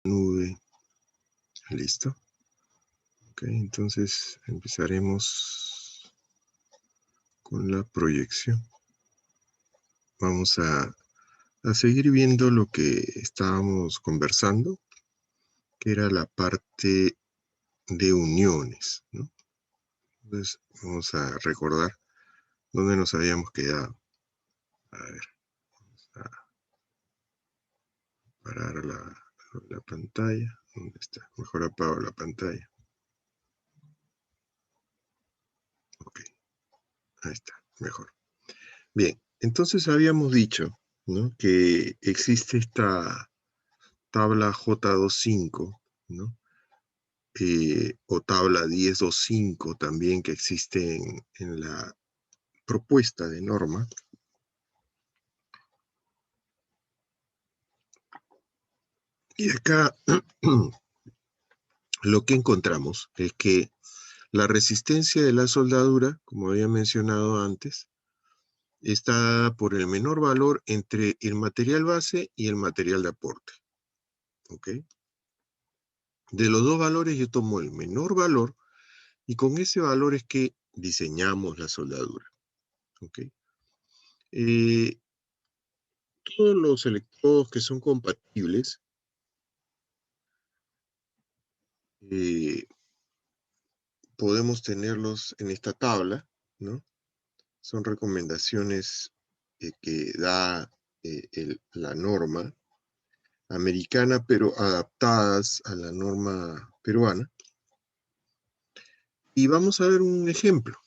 nube. Listo. Ok, entonces empezaremos con la proyección. Vamos a seguir viendo lo que estábamos conversando, que era la parte de uniones, ¿no? Entonces vamos a recordar dónde nos habíamos quedado. A ver, vamos a parar la pantalla. ¿Dónde está? Mejor apago la pantalla. Ok, ahí está, mejor. Bien, entonces habíamos dicho, ¿no?, que existe esta tabla J25, ¿no? O tabla 1025 también, que existe en la propuesta de norma. Y acá lo que encontramos es que la resistencia de la soldadura, como había mencionado antes, está dada por el menor valor entre el material base y el material de aporte. ¿Ok? De los dos valores yo tomo el menor valor y con ese valor es que diseñamos la soldadura. ¿Ok? Todos los electrodos que son compatibles podemos tenerlos en esta tabla, ¿no? Son recomendaciones que da la norma americana, pero adaptadas a la norma peruana. Y vamos a ver un ejemplo.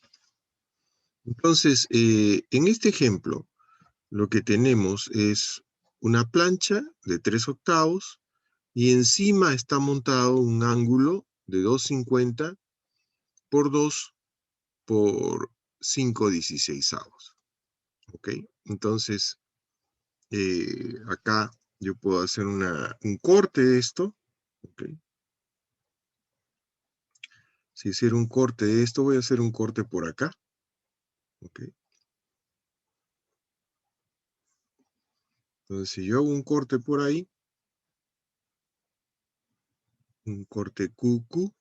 Entonces, en este ejemplo, lo que tenemos es una plancha de 3/8 y encima está montado un ángulo de 250 por 2 por 5/16. ¿Ok? Entonces, acá yo puedo hacer un corte de esto. ¿Ok? Si hiciera un corte de esto, voy a hacer un corte por acá. ¿Ok? Entonces, si yo hago un corte por ahí, un corte QQ,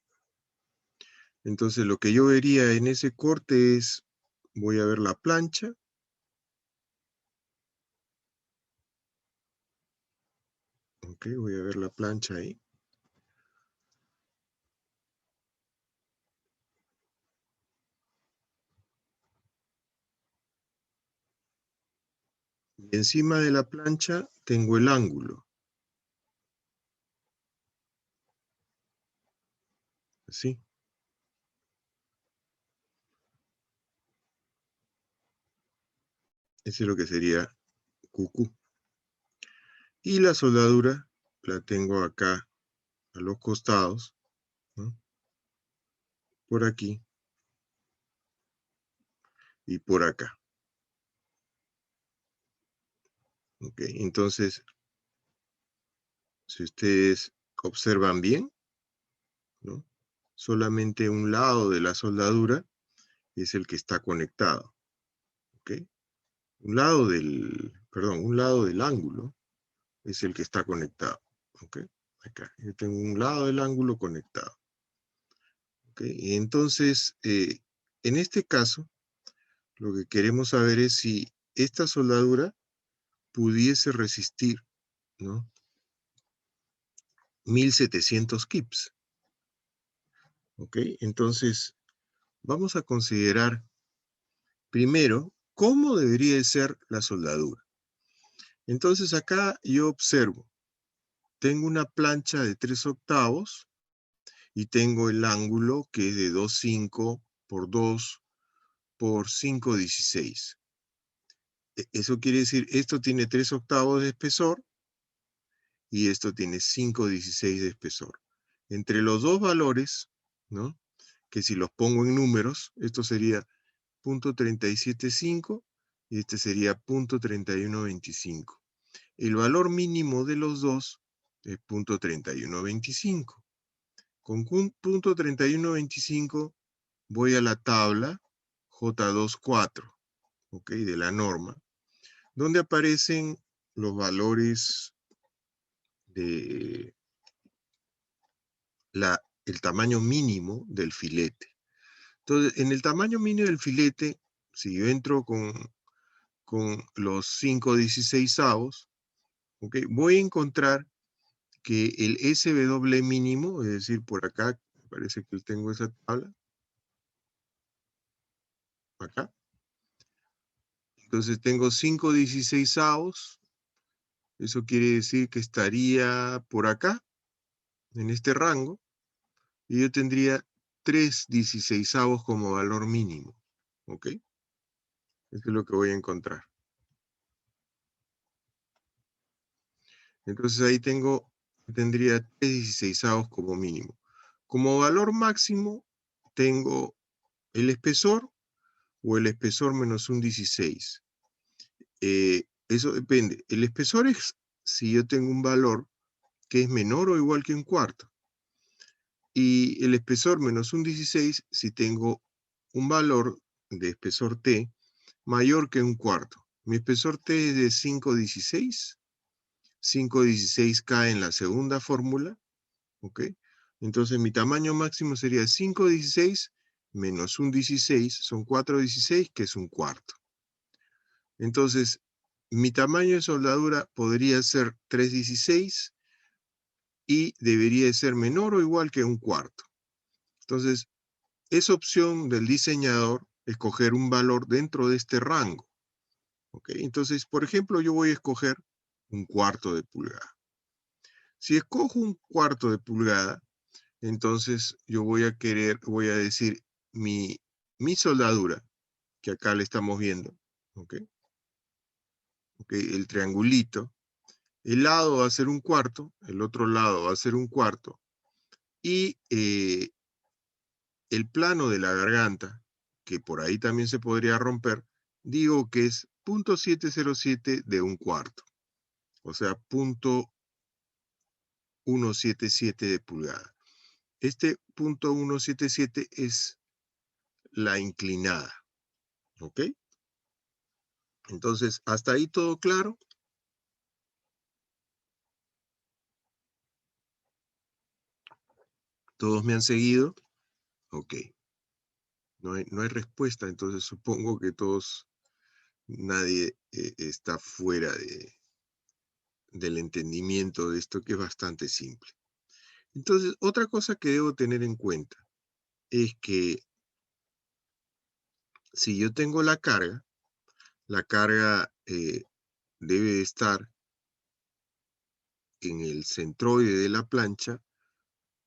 entonces lo que yo vería en ese corte es, voy a ver la plancha. Ok, voy a ver la plancha ahí. Y encima de la plancha tengo el ángulo. Así. Ese es lo que sería QQ. Y la soldadura la tengo acá a los costados, ¿no? Por aquí y por acá. Ok, entonces, si ustedes observan bien, ¿no?, solamente un lado de la soldadura es el que está conectado. ¿Ok? Un lado del ángulo es el que está conectado. ¿Ok? Acá, yo tengo un lado del ángulo conectado. ¿Ok? Y entonces, en este caso, lo que queremos saber es si esta soldadura pudiese resistir, ¿no?, 1700 kips. ¿Ok? Entonces, vamos a considerar primero cómo debería de ser la soldadura. Entonces, acá yo observo, tengo una plancha de 3/8 y tengo el ángulo que es de 2,5 por 2 por 5/16. Eso quiere decir, esto tiene 3/8 de espesor y esto tiene 5/16 de espesor. Entre los dos valores, ¿no?, que si los pongo en números, esto sería 0.375 y este sería 0.3125. El valor mínimo de los dos es 0.3125. Con 0.3125 voy a la tabla J24, ¿ok?, de la norma, donde aparecen los valores de el tamaño mínimo del filete. Entonces, en el tamaño mínimo del filete, si yo entro con los 5/16, ¿ok? Voy a encontrar que el SW mínimo, es decir, por acá, parece que tengo esa tabla, acá. Entonces tengo 5/16, eso quiere decir que estaría por acá, en este rango, y yo tendría 3/16 como valor mínimo, ¿ok? Eso es lo que voy a encontrar. Entonces ahí tendría 3/16 como mínimo. Como valor máximo tengo el espesor o el espesor menos un 16. Eso depende. El espesor es si yo tengo un valor que es menor o igual que un cuarto. Y el espesor menos un 16 si tengo un valor de espesor T mayor que un cuarto. Mi espesor T es de 5/16. 5/16 cae en la segunda fórmula, ¿ok? Entonces mi tamaño máximo sería 5/16 menos un 16, son 4/16, que es un cuarto. Entonces, mi tamaño de soldadura podría ser 3/16 y debería de ser menor o igual que un cuarto. Entonces, es opción del diseñador escoger un valor dentro de este rango, ¿ok? Entonces, por ejemplo, yo voy a escoger un cuarto de pulgada. Si escojo un cuarto de pulgada, entonces yo voy a decir mi soldadura, que acá le estamos viendo, ¿ok? El triangulito. El lado va a ser un cuarto, el otro lado va a ser un cuarto, y el plano de la garganta, que por ahí también se podría romper, digo que es 0.707 de un cuarto, o sea, 0.177 de pulgada. Este 0.177 es la inclinada, ¿ok? Entonces, ¿hasta ahí todo claro? ¿Todos me han seguido? Ok. No hay respuesta, entonces supongo que nadie está fuera del entendimiento de esto, que es bastante simple. Entonces, otra cosa que debo tener en cuenta es que si yo tengo la carga debe estar en el centroide de la plancha,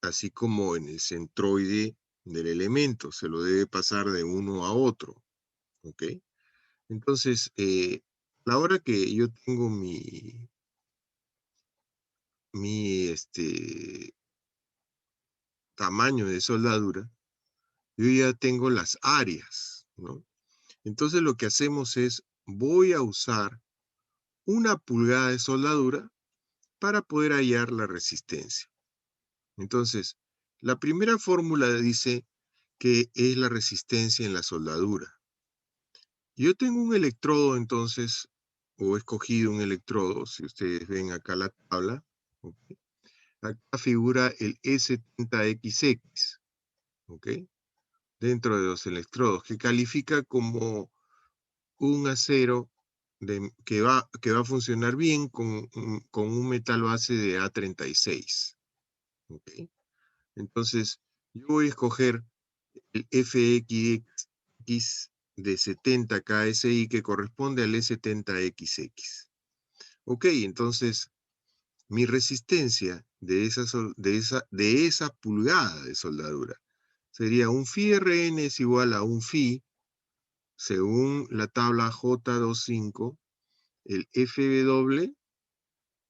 así como en el centroide del elemento, se lo debe pasar de uno a otro, ¿ok? Entonces, a la hora que yo tengo mi tamaño de soldadura, yo ya tengo las áreas, ¿no? Entonces lo que hacemos es, voy a usar 1 pulgada de soldadura para poder hallar la resistencia. Entonces, la primera fórmula dice que es la resistencia en la soldadura. Yo tengo un electrodo, entonces, o he escogido un electrodo, si ustedes ven acá la tabla, ¿ok? Acá figura el E70XX, ¿ok? Dentro de los electrodos, que califica como un acero que va a funcionar bien con un metal base de A36, ¿ok? Entonces, yo voy a escoger el FX de 70 KSI, que corresponde al E70XX. Ok, entonces mi resistencia de esa pulgada de soldadura sería un Φ-RN es igual a un Φ, según la tabla J25, el FW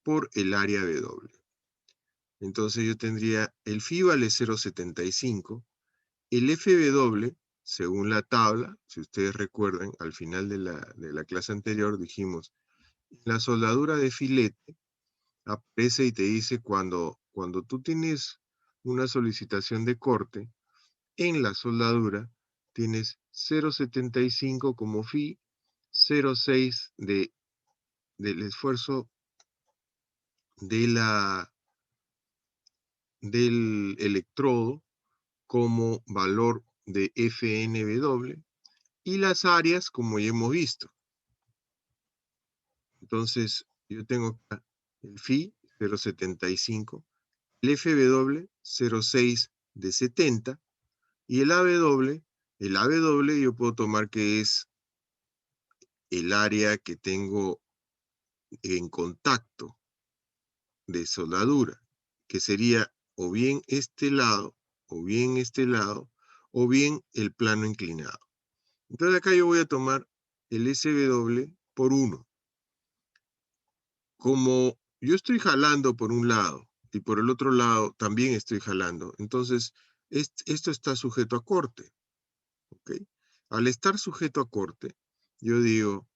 por el área W. Entonces yo tendría, el Φ vale 0.75, el FW, según la tabla, si ustedes recuerdan, al final de la clase anterior dijimos, la soldadura de filete aparece y te dice cuando tú tienes una solicitación de corte, en la soldadura tienes 0.75 como Φ, 0.6 del esfuerzo de del electrodo como valor de FNW y las áreas como ya hemos visto. Entonces, yo tengo acá el Phi 0,75, el FW 0,6 de 70 y el AW yo puedo tomar que es el área que tengo en contacto de soldadura, que sería o bien este lado, o bien este lado, o bien el plano inclinado. Entonces acá yo voy a tomar el SW por 1. Como yo estoy jalando por un lado y por el otro lado también estoy jalando, entonces esto está sujeto a corte. ¿Ok? Al estar sujeto a corte, yo digo,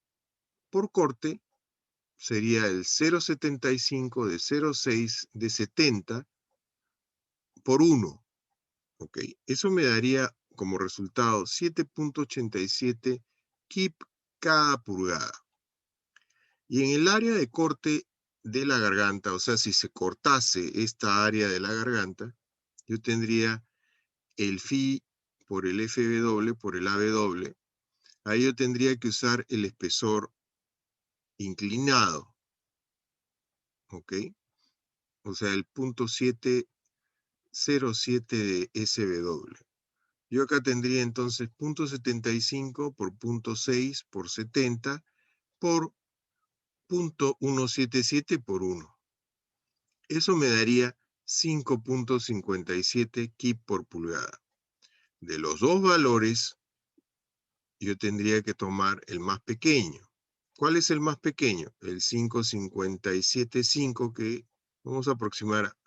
por corte sería el 0,75 de 0,6 de 70 por 1. ¿Ok? Eso me daría como resultado 7,87 kip cada pulgada. Y en el área de corte de la garganta, o sea, si se cortase esta área de la garganta, yo tendría el Phi por el FW por el AW. Ahí yo tendría que usar el espesor inclinado, ¿ok? O sea, el 0,707 de SW. Yo acá tendría entonces 0,75 por 0,6 por 70 por 0,177 por 1. Eso me daría 5,57 kip por pulgada. De los dos valores, yo tendría que tomar el más pequeño. ¿Cuál es el más pequeño? El 5,575 que vamos a aproximar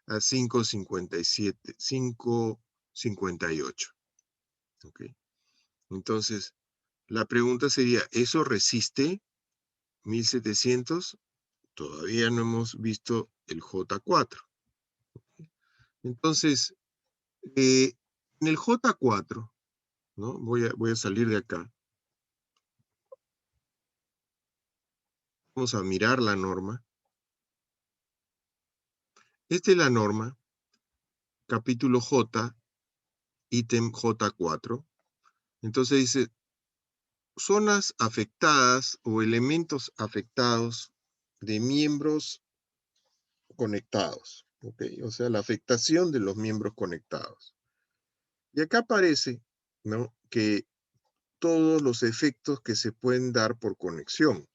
a 5,57, 5,58. ¿Ok? Entonces, la pregunta sería, ¿eso resiste 1700? Todavía no hemos visto el J4. Entonces, en el J4, ¿no? Voy a salir de acá. Vamos a mirar la norma. Esta es la norma, capítulo J, ítem J4. Entonces dice, zonas afectadas o elementos afectados de miembros conectados. ¿Ok? O sea, la afectación de los miembros conectados. Y acá aparece, ¿no?, que todos los efectos que se pueden dar por conexión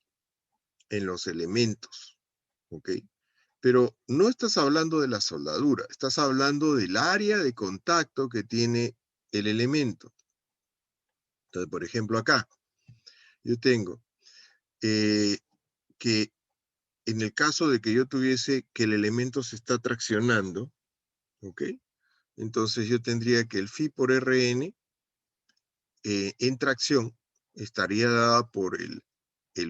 en los elementos. ¿Ok? Pero no estás hablando de la soldadura, estás hablando del área de contacto que tiene el elemento. Entonces, por ejemplo, acá, yo tengo que en el caso de que yo tuviese que el elemento se está traccionando, ¿ok? Entonces yo tendría que el Phi por Rn en tracción estaría dada por el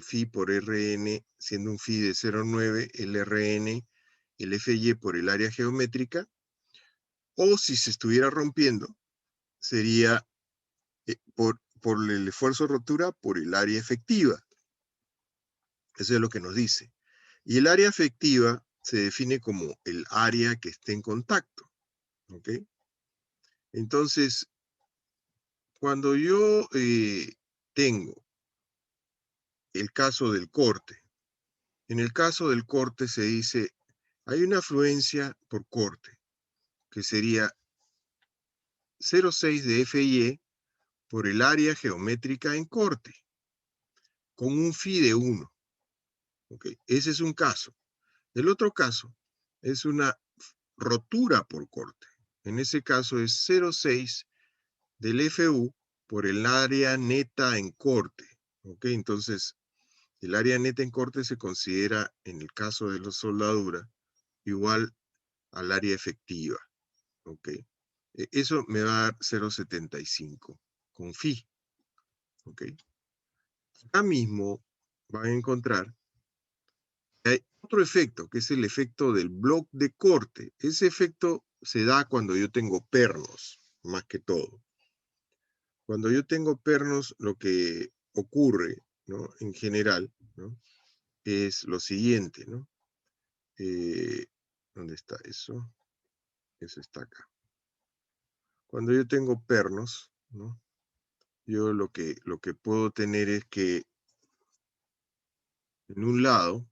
Phi por Rn, siendo un Phi de 0,9, el Rn, el Fy por el área geométrica, o si se estuviera rompiendo, sería por el esfuerzo de rotura por el área efectiva. Eso es lo que nos dice. Y el área efectiva se define como el área que esté en contacto. ¿Ok? Entonces, cuando yo tengo el caso del corte, en el caso del corte se dice, hay una afluencia por corte, que sería 0,6 de Fy por el área geométrica en corte, con un Phi de 1. ¿Okay? Ese es un caso. El otro caso es una rotura por corte. En ese caso es 0,6 del FU por el área neta en corte. ¿Okay? Entonces, el área neta en corte se considera, en el caso de la soldadura, igual al área efectiva. ¿Okay? Eso me va a dar 0,75 con Phi. ¿Okay? Acá mismo van a encontrar que hay otro efecto, que es el efecto del bloque de corte. Ese efecto se da cuando yo tengo pernos, más que todo. Cuando yo tengo pernos, lo que ocurre, ¿no?, en general, ¿no?, es lo siguiente, ¿no? ¿Dónde está eso? Eso está acá. Cuando yo tengo pernos, ¿no? Yo lo que puedo tener es que en un lado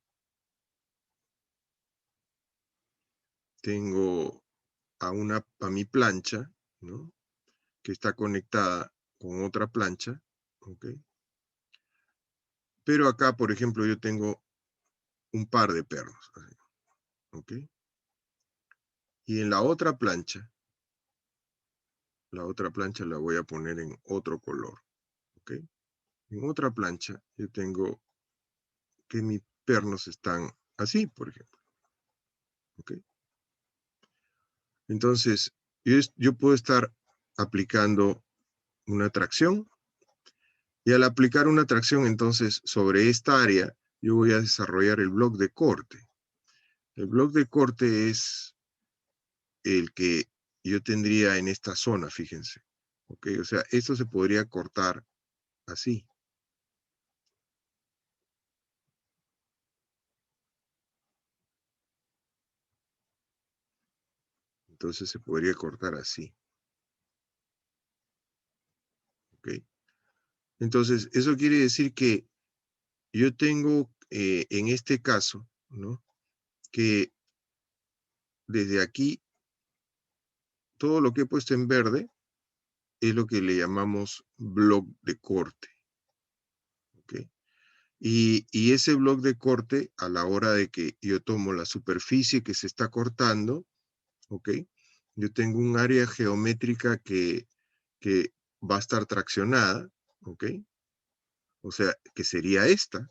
tengo a mi plancha, ¿no? Que está conectada con otra plancha, ¿ok? Pero acá, por ejemplo, yo tengo un par de pernos, ¿ok? Y en la otra plancha la voy a poner en otro color, ¿ok? En otra plancha yo tengo que mis pernos están así, por ejemplo, ¿ok? Entonces, yo puedo estar aplicando una tracción, y al aplicar una tracción, entonces, sobre esta área, yo voy a desarrollar el bloque de corte. El bloque de corte es el que yo tendría en esta zona, fíjense. ¿Ok? O sea, esto se podría cortar así. Entonces se podría cortar así. ¿Ok? Entonces, eso quiere decir que yo tengo, en este caso, ¿no? Que desde aquí, todo lo que he puesto en verde es lo que le llamamos bloque de corte. ¿Ok? Y ese bloque de corte, a la hora de que yo tomo la superficie que se está cortando, ¿ok? Yo tengo un área geométrica que va a estar traccionada, ¿ok? O sea, que sería esta,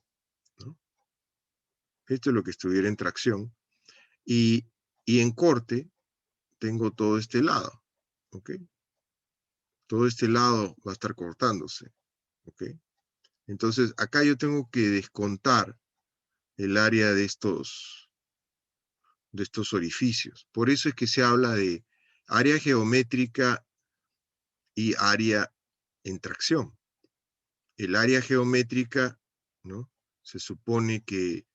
¿no? Esto es lo que estuviera en tracción. Y, y en corte tengo todo este lado, ¿ok? Todo este lado va a estar cortándose, ¿ok? Entonces, acá yo tengo que descontar el área de estos orificios. Por eso es que se habla de área geométrica y área en tracción. El área geométrica, ¿no? Se supone que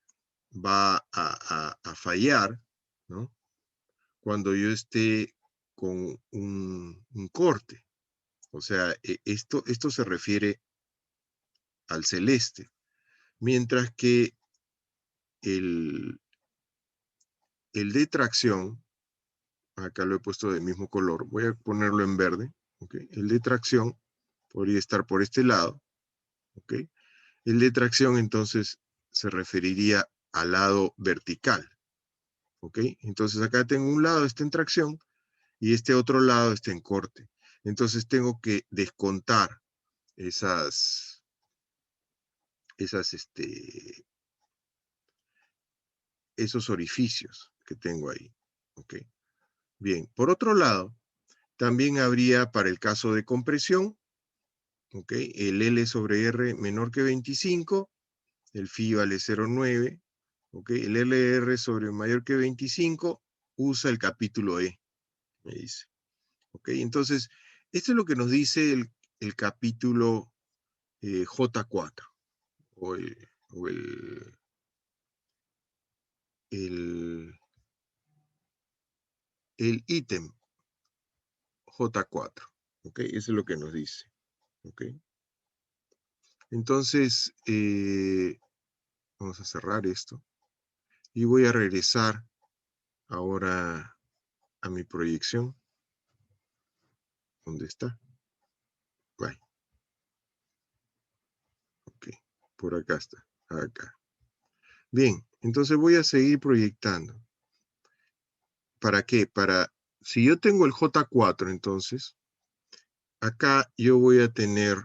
va a fallar, ¿no? Cuando yo esté con un corte. O sea, esto se refiere al celeste. Mientras que el, el de tracción, acá lo he puesto del mismo color, voy a ponerlo en verde, ¿ok? El de tracción podría estar por este lado, ¿ok? El de tracción entonces se referiría al lado vertical, ¿ok? Entonces acá tengo un lado está en tracción y este otro lado está en corte. Entonces tengo que descontar esos orificios que tengo ahí, ¿ok? Bien, por otro lado, también habría para el caso de compresión, ¿ok? El L sobre R menor que 25, el phi vale 0,9, ¿ok? El LR sobre mayor que 25 usa el capítulo E, me dice. ¿Ok? Entonces, esto es lo que nos dice el capítulo J4, o el ítem J4, ¿ok? Eso es lo que nos dice, ¿ok? Entonces, vamos a cerrar esto y voy a regresar ahora a mi proyección. ¿Dónde está? Bye. Ok, por acá está, acá. Bien, entonces voy a seguir proyectando. ¿Para qué? Si yo tengo el J4, entonces, acá yo voy a tener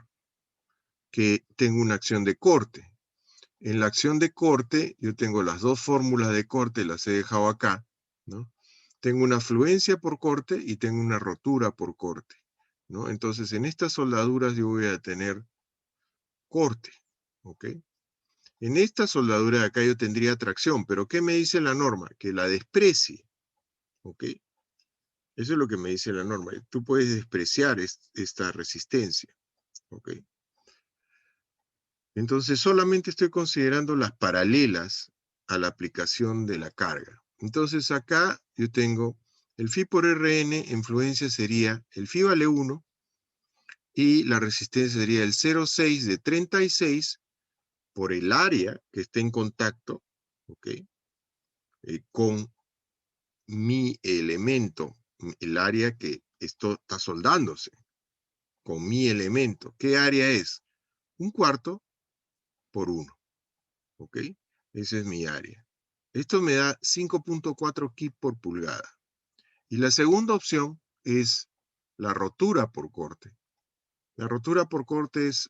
que tengo una acción de corte. En la acción de corte, yo tengo las dos fórmulas de corte, las he dejado acá, ¿no? Tengo una fluencia por corte y tengo una rotura por corte, ¿no? Entonces, en estas soldaduras yo voy a tener corte, ¿ok? En esta soldadura de acá yo tendría tracción, pero ¿qué me dice la norma? Que la desprecie, ¿ok? Eso es lo que me dice la norma. Tú puedes despreciar esta resistencia, ¿ok? Entonces solamente estoy considerando las paralelas a la aplicación de la carga. Entonces acá yo tengo El phi por Rn en fluencia sería, el phi vale 1, y la resistencia sería el 0,6 de 36 por el área que esté en contacto, ¿ok? Con mi elemento, el área que esto está soldándose, con mi elemento. ¿Qué área es? 1/4 por 1, ¿ok? Esa es mi área. Esto me da 5.4 kip por pulgada. Y la segunda opción es la rotura por corte. La rotura por corte es,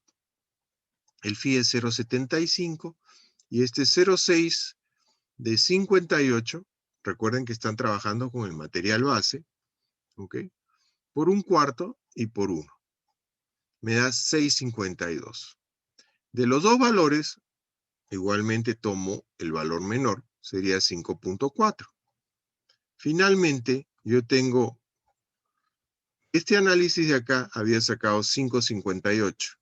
el phi es 0,75 y este es 0,6 de 58. Recuerden que están trabajando con el material base, ¿ok? Por 1/4 y por 1. Me da 6,52. De los dos valores, igualmente tomo el valor menor, sería 5.4. Finalmente, yo tengo, este análisis de acá había sacado 5,58.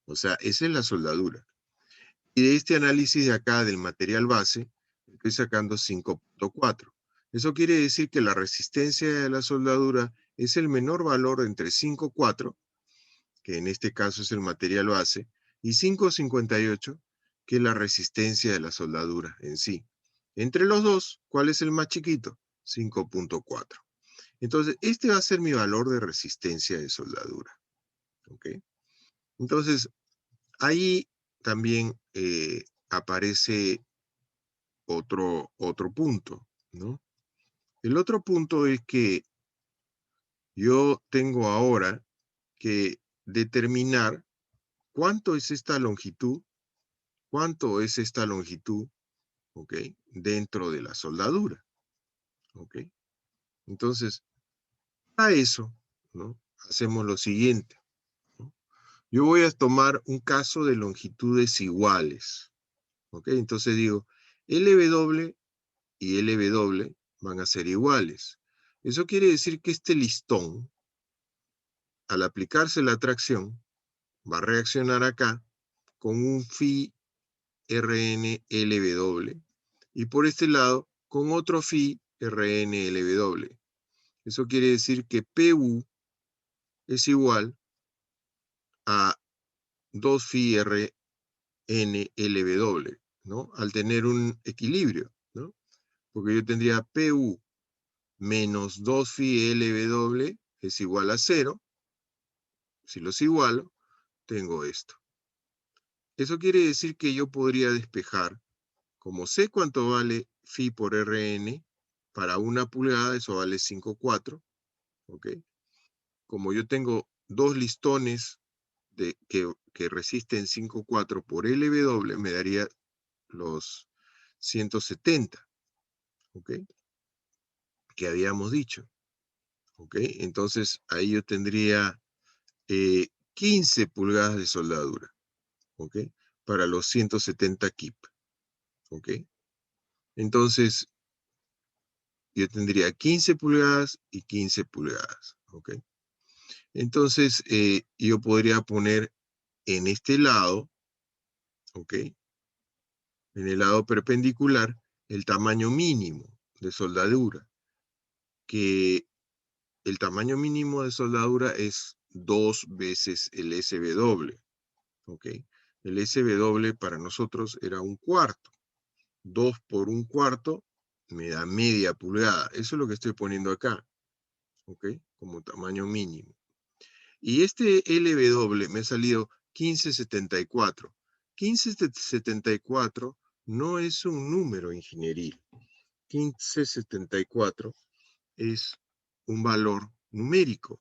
O sea, esa es la soldadura. Y de este análisis de acá del material base, estoy sacando 5.4. Eso quiere decir que la resistencia de la soldadura es el menor valor entre 5.4, que en este caso es el material base, y 5.58, que es la resistencia de la soldadura en sí. Entre los dos, ¿cuál es el más chiquito? 5.4. Entonces, este va a ser mi valor de resistencia de soldadura. ¿Ok? Entonces, ahí también aparece otro punto, ¿no? El otro punto es que yo tengo ahora que determinar cuánto es esta longitud, ¿ok? Dentro de la soldadura, ¿ok? Entonces, a eso, ¿no? Hacemos lo siguiente, ¿no? Yo voy a tomar un caso de longitudes iguales, ¿ok? Entonces digo, LW y LW van a ser iguales. Eso quiere decir que este listón, al aplicarse la tracción, va a reaccionar acá con un phi Rn LW y por este lado con otro phi Rn LW. Eso quiere decir que PU es igual a 2 phi Rn LW, ¿no? Al tener un equilibrio, ¿no? Porque yo tendría PU menos 2 phi LW es igual a 0. Si los igualo, tengo esto. Eso quiere decir que yo podría despejar, como sé cuánto vale phi por Rn, para 1 pulgada, eso vale 5,4, ¿ok? Como yo tengo dos listones que resisten 5,4 por LW, me daría los 170, ¿ok? Que habíamos dicho, ¿ok? Entonces, ahí yo tendría 15 pulgadas de soldadura, ¿ok? Para los 170 kip, ¿ok? Entonces, yo tendría 15 pulgadas y 15 pulgadas, ¿ok? Entonces, yo podría poner en este lado, ¿ok? En el lado perpendicular, el tamaño mínimo de soldadura, que el tamaño mínimo de soldadura es 2 veces el SW, ¿ok? El SW para nosotros era 1/4. 2 por 1/4 me da media pulgada. Eso es lo que estoy poniendo acá, ¿ok? Como tamaño mínimo. Y este LW me ha salido 1574. 1574 no es un número ingenieril. 1574 es un valor numérico.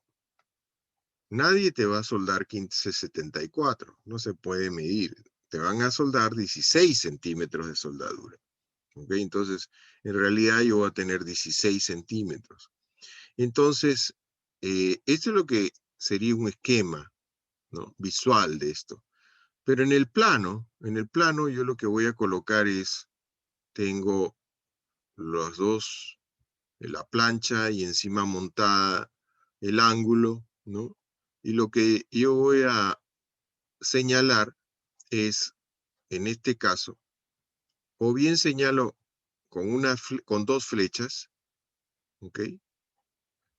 Nadie te va a soldar 1574. No se puede medir. Te van a soldar 16 centímetros de soldadura. ¿Ok? Entonces, en realidad yo voy a tener 16 centímetros. Entonces, esto es lo que sería un esquema, ¿no? Visual de esto. Pero en el plano yo lo que voy a colocar es, tengo los dos, la plancha y encima montada el ángulo, ¿no? Y lo que yo voy a señalar es, en este caso, o bien señalo con dos flechas, ¿ok?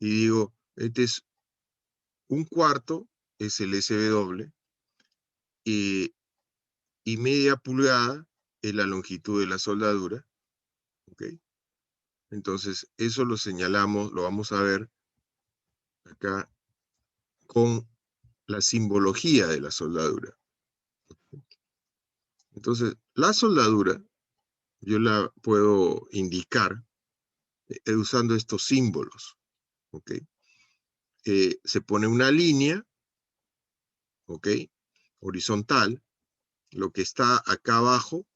y digo, este es un cuarto, es el SW, y media pulgada es la longitud de la soldadura, ¿ok? Entonces, eso lo señalamos, lo vamos a ver acá con la simbología de la soldadura. Entonces, la soldadura yo la puedo indicar usando estos símbolos, ¿ok? Se pone una línea, ¿ok? Horizontal. Lo que está acá abajo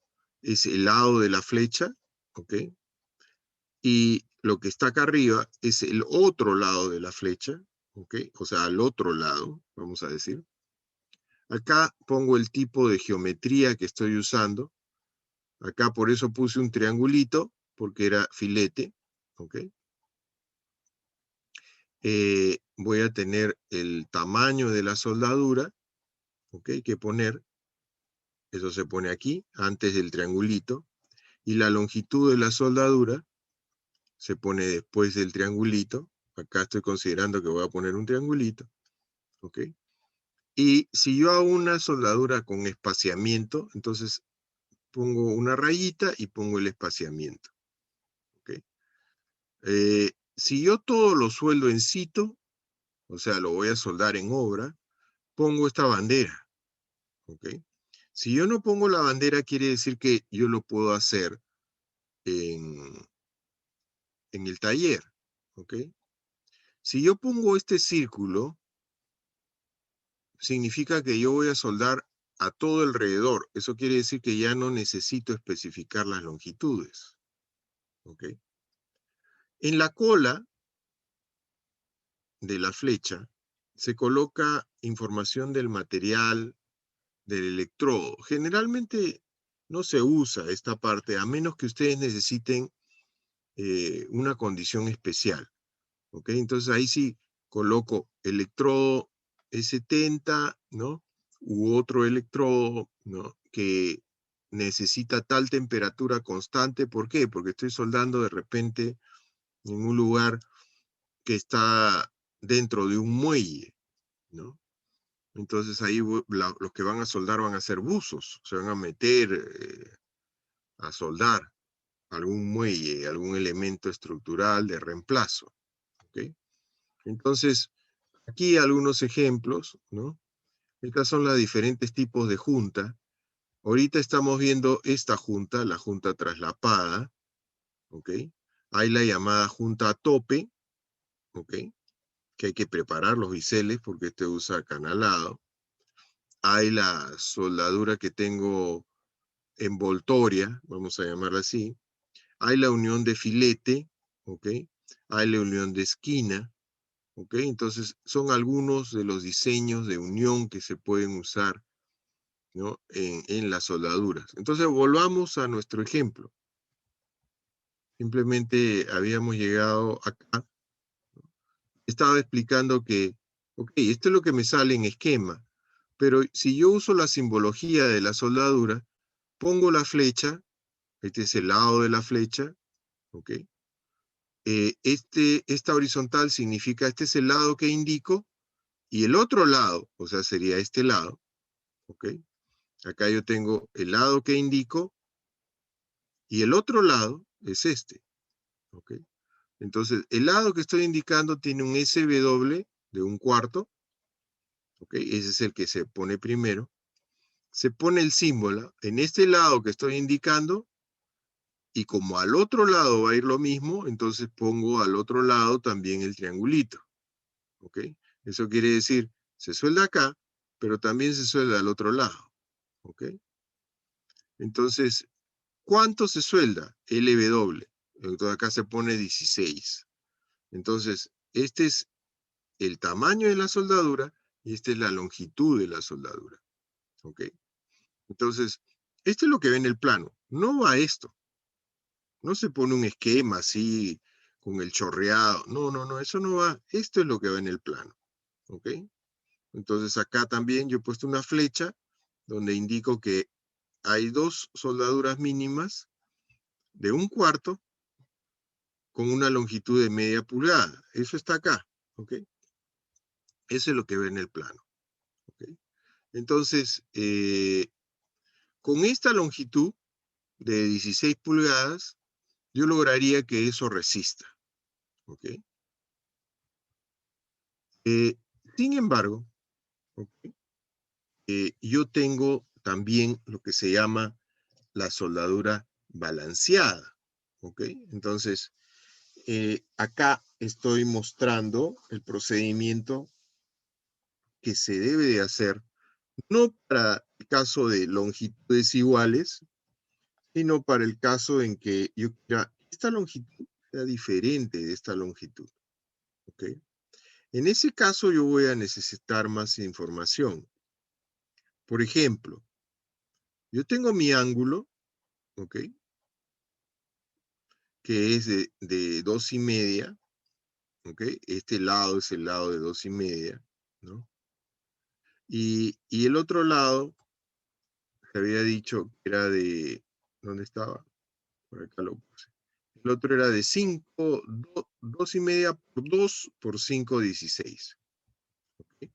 es el lado de la flecha, ¿ok? Y lo que está acá arriba es el otro lado de la flecha, ¿ok? O sea, al otro lado, vamos a decir. Acá pongo el tipo de geometría que estoy usando. Acá por eso puse un triangulito, porque era filete, ¿ok? Voy a tener el tamaño de la soldadura, ¿ok? Que poner, eso se pone aquí, antes del triangulito, y la longitud de la soldadura se pone después del triangulito. Acá estoy considerando que voy a poner un triangulito, ¿ok? Y si yo hago una soldadura con espaciamiento, entonces pongo una rayita y pongo el espaciamiento, ¿ok? Si yo todo lo sueldo en situ, o sea, lo voy a soldar en obra, pongo esta bandera, ¿ok? Si yo no pongo la bandera, quiere decir que yo lo puedo hacer en el taller, ¿ok? Si yo pongo este círculo, significa que yo voy a soldar a todo alrededor. Eso quiere decir que ya no necesito especificar las longitudes, ¿ok? En la cola de la flecha se coloca información del material, del electrodo. Generalmente no se usa esta parte, a menos que ustedes necesiten una condición especial, ¿ok? Entonces ahí sí coloco electrodo E70, ¿no? U otro electrodo, ¿no? Que necesita tal temperatura constante. ¿Por qué? Porque estoy soldando de repente en un lugar que está dentro de un muelle, ¿no? Entonces ahí los que van a soldar van a ser buzos, se van a meter a soldar algún muelle, algún elemento estructural de reemplazo, ¿ok? Entonces, aquí algunos ejemplos, ¿no? Estas son los diferentes tipos de junta. Ahorita estamos viendo esta junta, la junta traslapada, ¿ok? Hay la llamada junta a tope, ¿ok? Que hay que preparar los biseles porque este usa canalado. Hay la soldadura que tengo envoltoria, vamos a llamarla así. Hay la unión de filete, ¿ok? Hay la unión de esquina, ¿ok? Entonces, son algunos de los diseños de unión que se pueden usar, ¿no? en las soldaduras. Entonces, volvamos a nuestro ejemplo. Simplemente habíamos llegado acá. Estaba explicando que, ok, esto es lo que me sale en esquema, pero si yo uso la simbología de la soldadura, pongo la flecha, este es el lado de la flecha, ¿ok? Esta horizontal significa este es el lado que indico, y el otro lado, o sea, sería este lado, ¿ok? Acá yo tengo el lado que indico, y el otro lado es este, ¿ok? Entonces, el lado que estoy indicando tiene un SW de un cuarto, ¿ok? Ese es el que se pone primero. Se pone el símbolo en este lado que estoy indicando, y como al otro lado va a ir lo mismo, entonces pongo al otro lado también el triangulito, ¿ok? Eso quiere decir, se suelda acá, pero también se suelda al otro lado, ¿ok? Entonces, ¿cuánto se suelda? LW. Entonces acá se pone 16. Entonces, este es el tamaño de la soldadura y esta es la longitud de la soldadura, ¿ok? Entonces, esto es lo que ve en el plano. No va esto. No se pone un esquema así con el chorreado. No, no, no, eso no va. Esto es lo que va en el plano, ¿ok? Entonces acá también yo he puesto una flecha donde indico que hay dos soldaduras mínimas de un cuarto con una longitud de media pulgada. Eso está acá, ¿ok? Eso es lo que ve en el plano, ¿ok? Entonces, con esta longitud de 16 pulgadas, yo lograría que eso resista, ¿ok? Sin embargo, ¿ok? Yo tengo también lo que se llama la soldadura balanceada, ¿ok? Entonces, acá estoy mostrando el procedimiento que se debe de hacer, no para el caso de longitudes iguales, sino para el caso en que yo quiera esta longitud sea diferente de esta longitud, ¿ok? En ese caso yo voy a necesitar más información. Por ejemplo, yo tengo mi ángulo, ¿ok? Que es de 2,5, ¿ok? Este lado es el lado de 2,5, ¿no? Y el otro lado, se había dicho que era de, ¿dónde estaba? Por acá lo puse. El otro era de 5, 2,5 por 2 por 5,16. ¿Ok?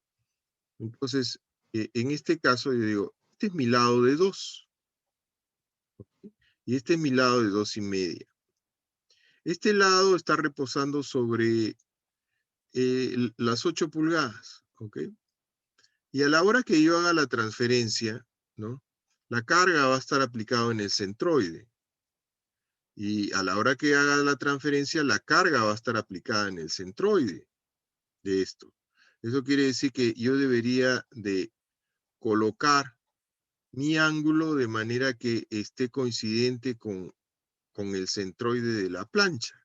Entonces, en este caso yo digo, este es mi lado de 2, ¿ok? Y este es mi lado de 2,5. Este lado está reposando sobre las 8 pulgadas, ¿ok? Y a la hora que yo haga la transferencia, ¿no? La carga va a estar aplicada en el centroide. Y a la hora que haga la transferencia, la carga va a estar aplicada en el centroide de esto. Eso quiere decir que yo debería de colocar mi ángulo de manera que esté coincidente con el centroide de la plancha,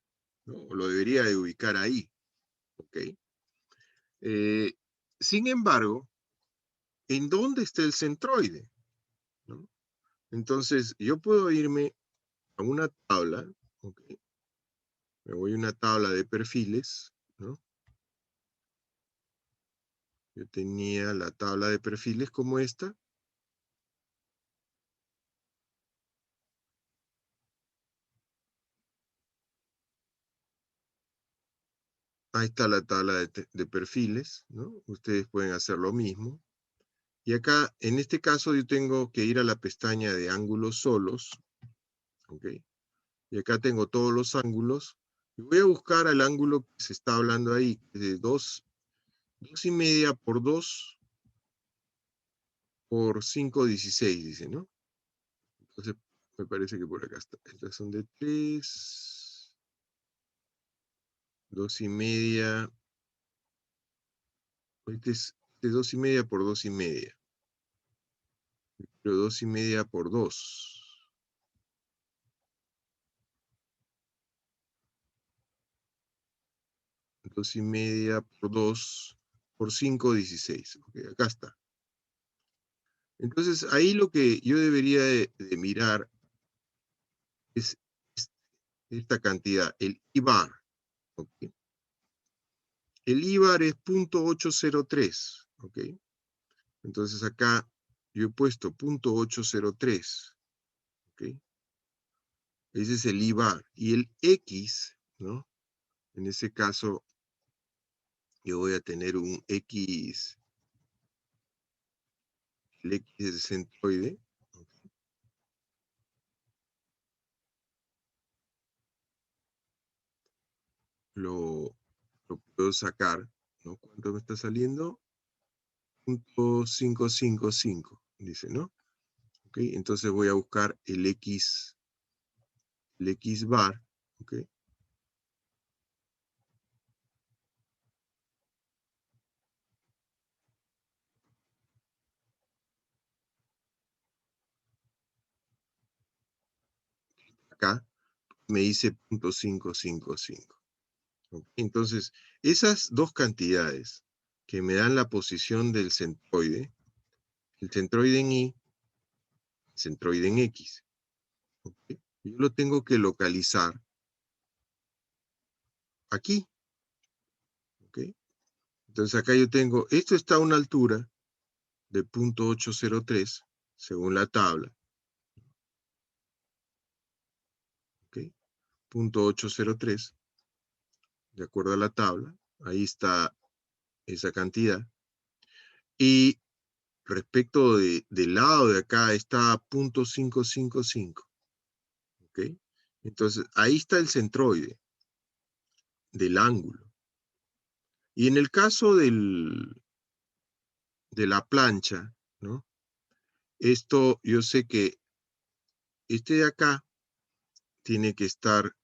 ¿no? Lo debería de ubicar ahí, ¿ok? Sin embargo, ¿en dónde está el centroide? ¿No? Entonces, yo puedo irme a una tabla, ¿ok? Me voy a una tabla de perfiles, ¿no? Yo tenía la tabla de perfiles como esta. Ahí está la tabla de perfiles, ¿no? Ustedes pueden hacer lo mismo. Y acá, en este caso, yo tengo que ir a la pestaña de ángulos solos, ¿ok? Y acá tengo todos los ángulos. Y voy a buscar el ángulo que se está hablando ahí, que es de 2,5 por 2 por 5,16, dice, ¿no? Entonces, me parece que por acá está. Estas son de 3, 2,5. Este es de 2,5 por 2,5. Pero 2,5 por 2. 2,5 por 2 por 5,16. Okay, acá está. Entonces, ahí lo que yo debería de mirar es esta cantidad, el I-bar. ¿Okay? El I-bar es 0.803. ¿Ok? Entonces acá yo he puesto 0.803. ¿Ok? Ese es el I-bar. Y el X, ¿no? En ese caso, yo voy a tener un X, el X del centroide. Lo puedo sacar, ¿no? ¿Cuánto me está saliendo? 0.555, dice, ¿no? Ok, entonces voy a buscar el X bar, ¿ok? Acá me dice 0.555. ¿Ok? Entonces, esas dos cantidades que me dan la posición del centroide, el centroide en Y, el centroide en X, ¿ok? Yo lo tengo que localizar aquí, ¿ok? Entonces acá yo tengo, esto está a una altura de 0.803, según la tabla, ¿ok? 0.803. de acuerdo a la tabla. Ahí está esa cantidad. Y respecto del lado de acá está 0.555. ¿Ok? Entonces, ahí está el centroide del ángulo. Y en el caso de la plancha, ¿no? Esto, yo sé que este de acá tiene que estar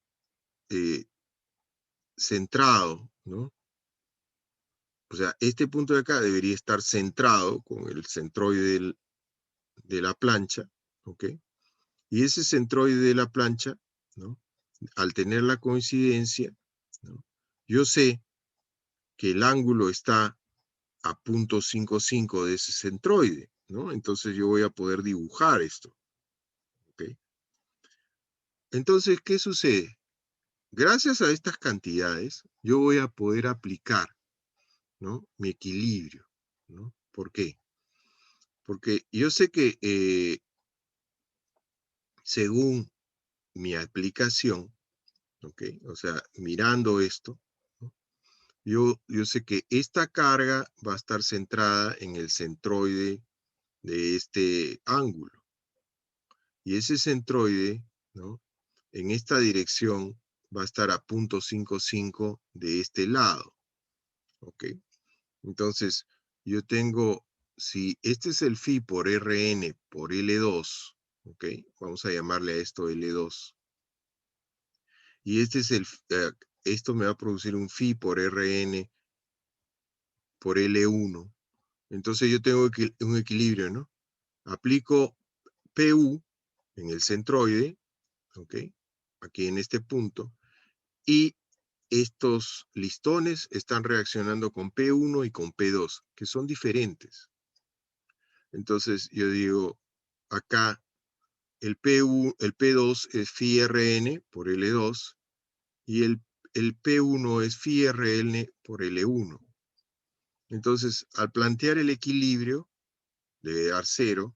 centrado, ¿no? O sea, este punto de acá debería estar centrado con el centroide de la plancha, ¿ok? Y ese centroide de la plancha, ¿no? Al tener la coincidencia, ¿no? Yo sé que el ángulo está a 0.55 de ese centroide, ¿no? Entonces yo voy a poder dibujar esto, ¿ok? Entonces, ¿qué sucede? Gracias a estas cantidades, yo voy a poder aplicar, ¿no? Mi equilibrio, ¿no? ¿Por qué? Porque yo sé que según mi aplicación, ¿ok? O sea, mirando esto, ¿no? Yo sé que esta carga va a estar centrada en el centroide de este ángulo. Y ese centroide, ¿no? En esta dirección va a estar a 0.55 de este lado, ¿ok? Entonces, yo tengo, si este es el phi por Rn por L2, ¿ok? Vamos a llamarle a esto L2. Y este es esto me va a producir un phi por Rn por L1. Entonces yo tengo un equilibrio, ¿no? Aplico PU en el centroide, ¿ok? Aquí en este punto. Y estos listones están reaccionando con P1 y con P2, que son diferentes. Entonces yo digo, acá el P2 es phi Rn por L2 y el P1 es phi Rn por L1. Entonces, al plantear el equilibrio, debe dar 0,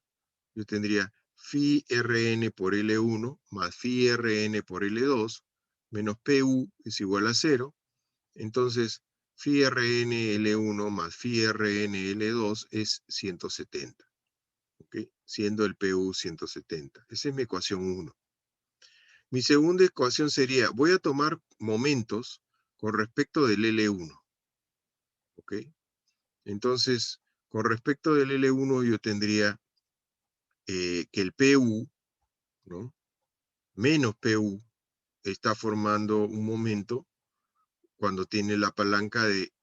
yo tendría phi Rn por L1 más phi Rn por L2 menos Pu es igual a 0. Entonces, phi Rn L1 más phi Rn L2 es 170. ¿Ok? Siendo el Pu 170. Esa es mi ecuación 1. Mi segunda ecuación sería, voy a tomar momentos con respecto del L1. ¿Ok? Entonces, con respecto del L1 yo tendría que el Pu, ¿no? Menos Pu está formando un momento cuando tiene la palanca de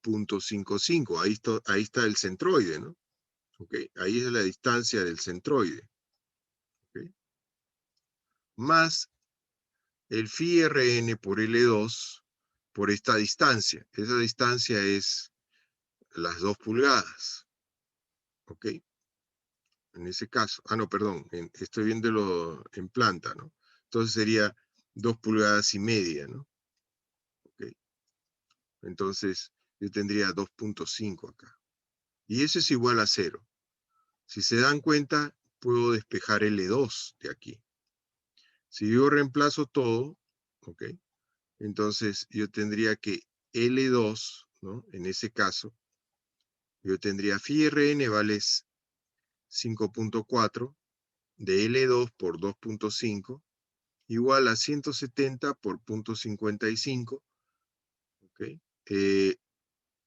0.55. Ahí está el centroide, ¿no? ¿Okay? Ahí es la distancia del centroide. ¿Okay? Más el phi Rn por L2 por esta distancia. Esa distancia es las 2 pulgadas. ¿Ok? En ese caso. Ah, no, perdón. Estoy viéndolo en planta, ¿no? Entonces sería 2 pulgadas y media, ¿no? ¿Ok? Entonces yo tendría 2.5 acá. Y eso es igual a 0. Si se dan cuenta, puedo despejar L2 de aquí. Si yo reemplazo todo, ¿ok? Entonces yo tendría que L2, ¿no? En ese caso, yo tendría phi Rn vale 5.4 de L2 por 2.5 igual a 170 por 0.55, ¿ok?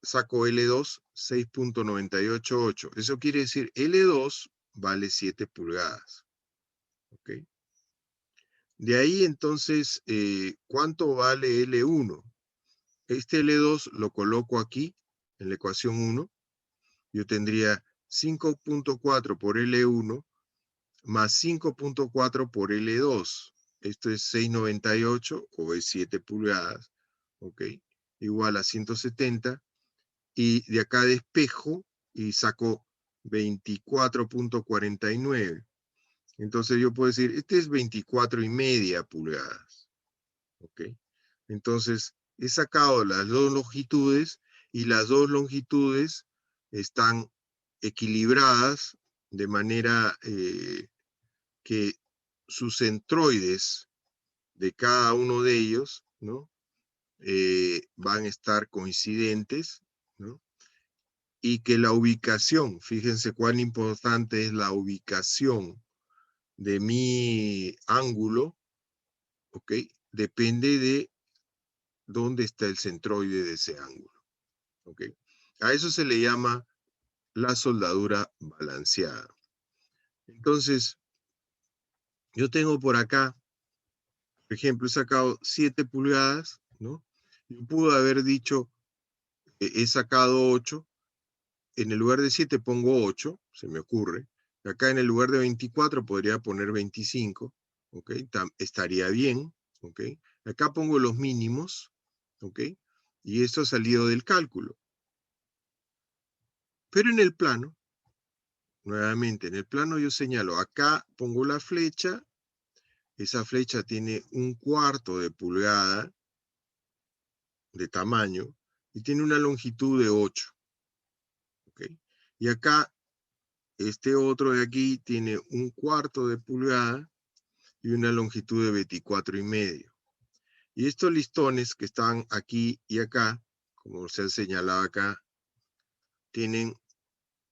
Saco L2, 6.988. Eso quiere decir L2 vale 7 pulgadas, ¿ok? De ahí entonces, ¿cuánto vale L1? Este L2 lo coloco aquí, en la ecuación 1. Yo tendría 5.4 por L1 más 5.4 por L2. Esto es 698 o es 7 pulgadas, ¿ok? Igual a 170. Y de acá despejo y saco 24.49. Entonces yo puedo decir, este es 24,5 pulgadas, ¿ok? Entonces he sacado las dos longitudes y las dos longitudes están equilibradas de manera que sus centroides de cada uno de ellos, ¿no? van a estar coincidentes, ¿no? Y que la ubicación, fíjense cuán importante es la ubicación de mi ángulo, ¿ok? Depende de dónde está el centroide de ese ángulo, ¿ok? A eso se le llama la soldadura balanceada. Entonces, yo tengo por acá, por ejemplo, he sacado 7 pulgadas, ¿no? Yo pude haber dicho, he sacado 8, en el lugar de 7 pongo 8, se me ocurre. Acá en el lugar de 24 podría poner 25, ¿ok? Estaría bien, ¿ok? Acá pongo los mínimos, ¿ok? Y esto ha salido del cálculo. Pero en el plano, nuevamente, en el plano yo señalo, acá pongo la flecha, esa flecha tiene 1/4 de pulgada de tamaño y tiene una longitud de 8, ¿ok? Y acá, este otro de aquí tiene 1/4 de pulgada y una longitud de 24,5. Y estos listones que están aquí y acá, como se ha señalado acá, tienen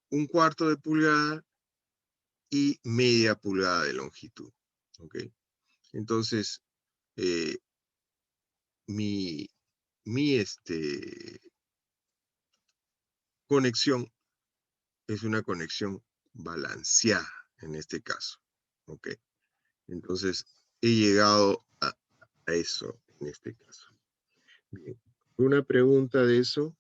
1/4 de pulgada y media pulgada de longitud, ¿ok? Entonces, mi conexión es una conexión balanceada en este caso, ¿ok? Entonces, he llegado a eso en este caso. Bien. ¿Una pregunta de eso?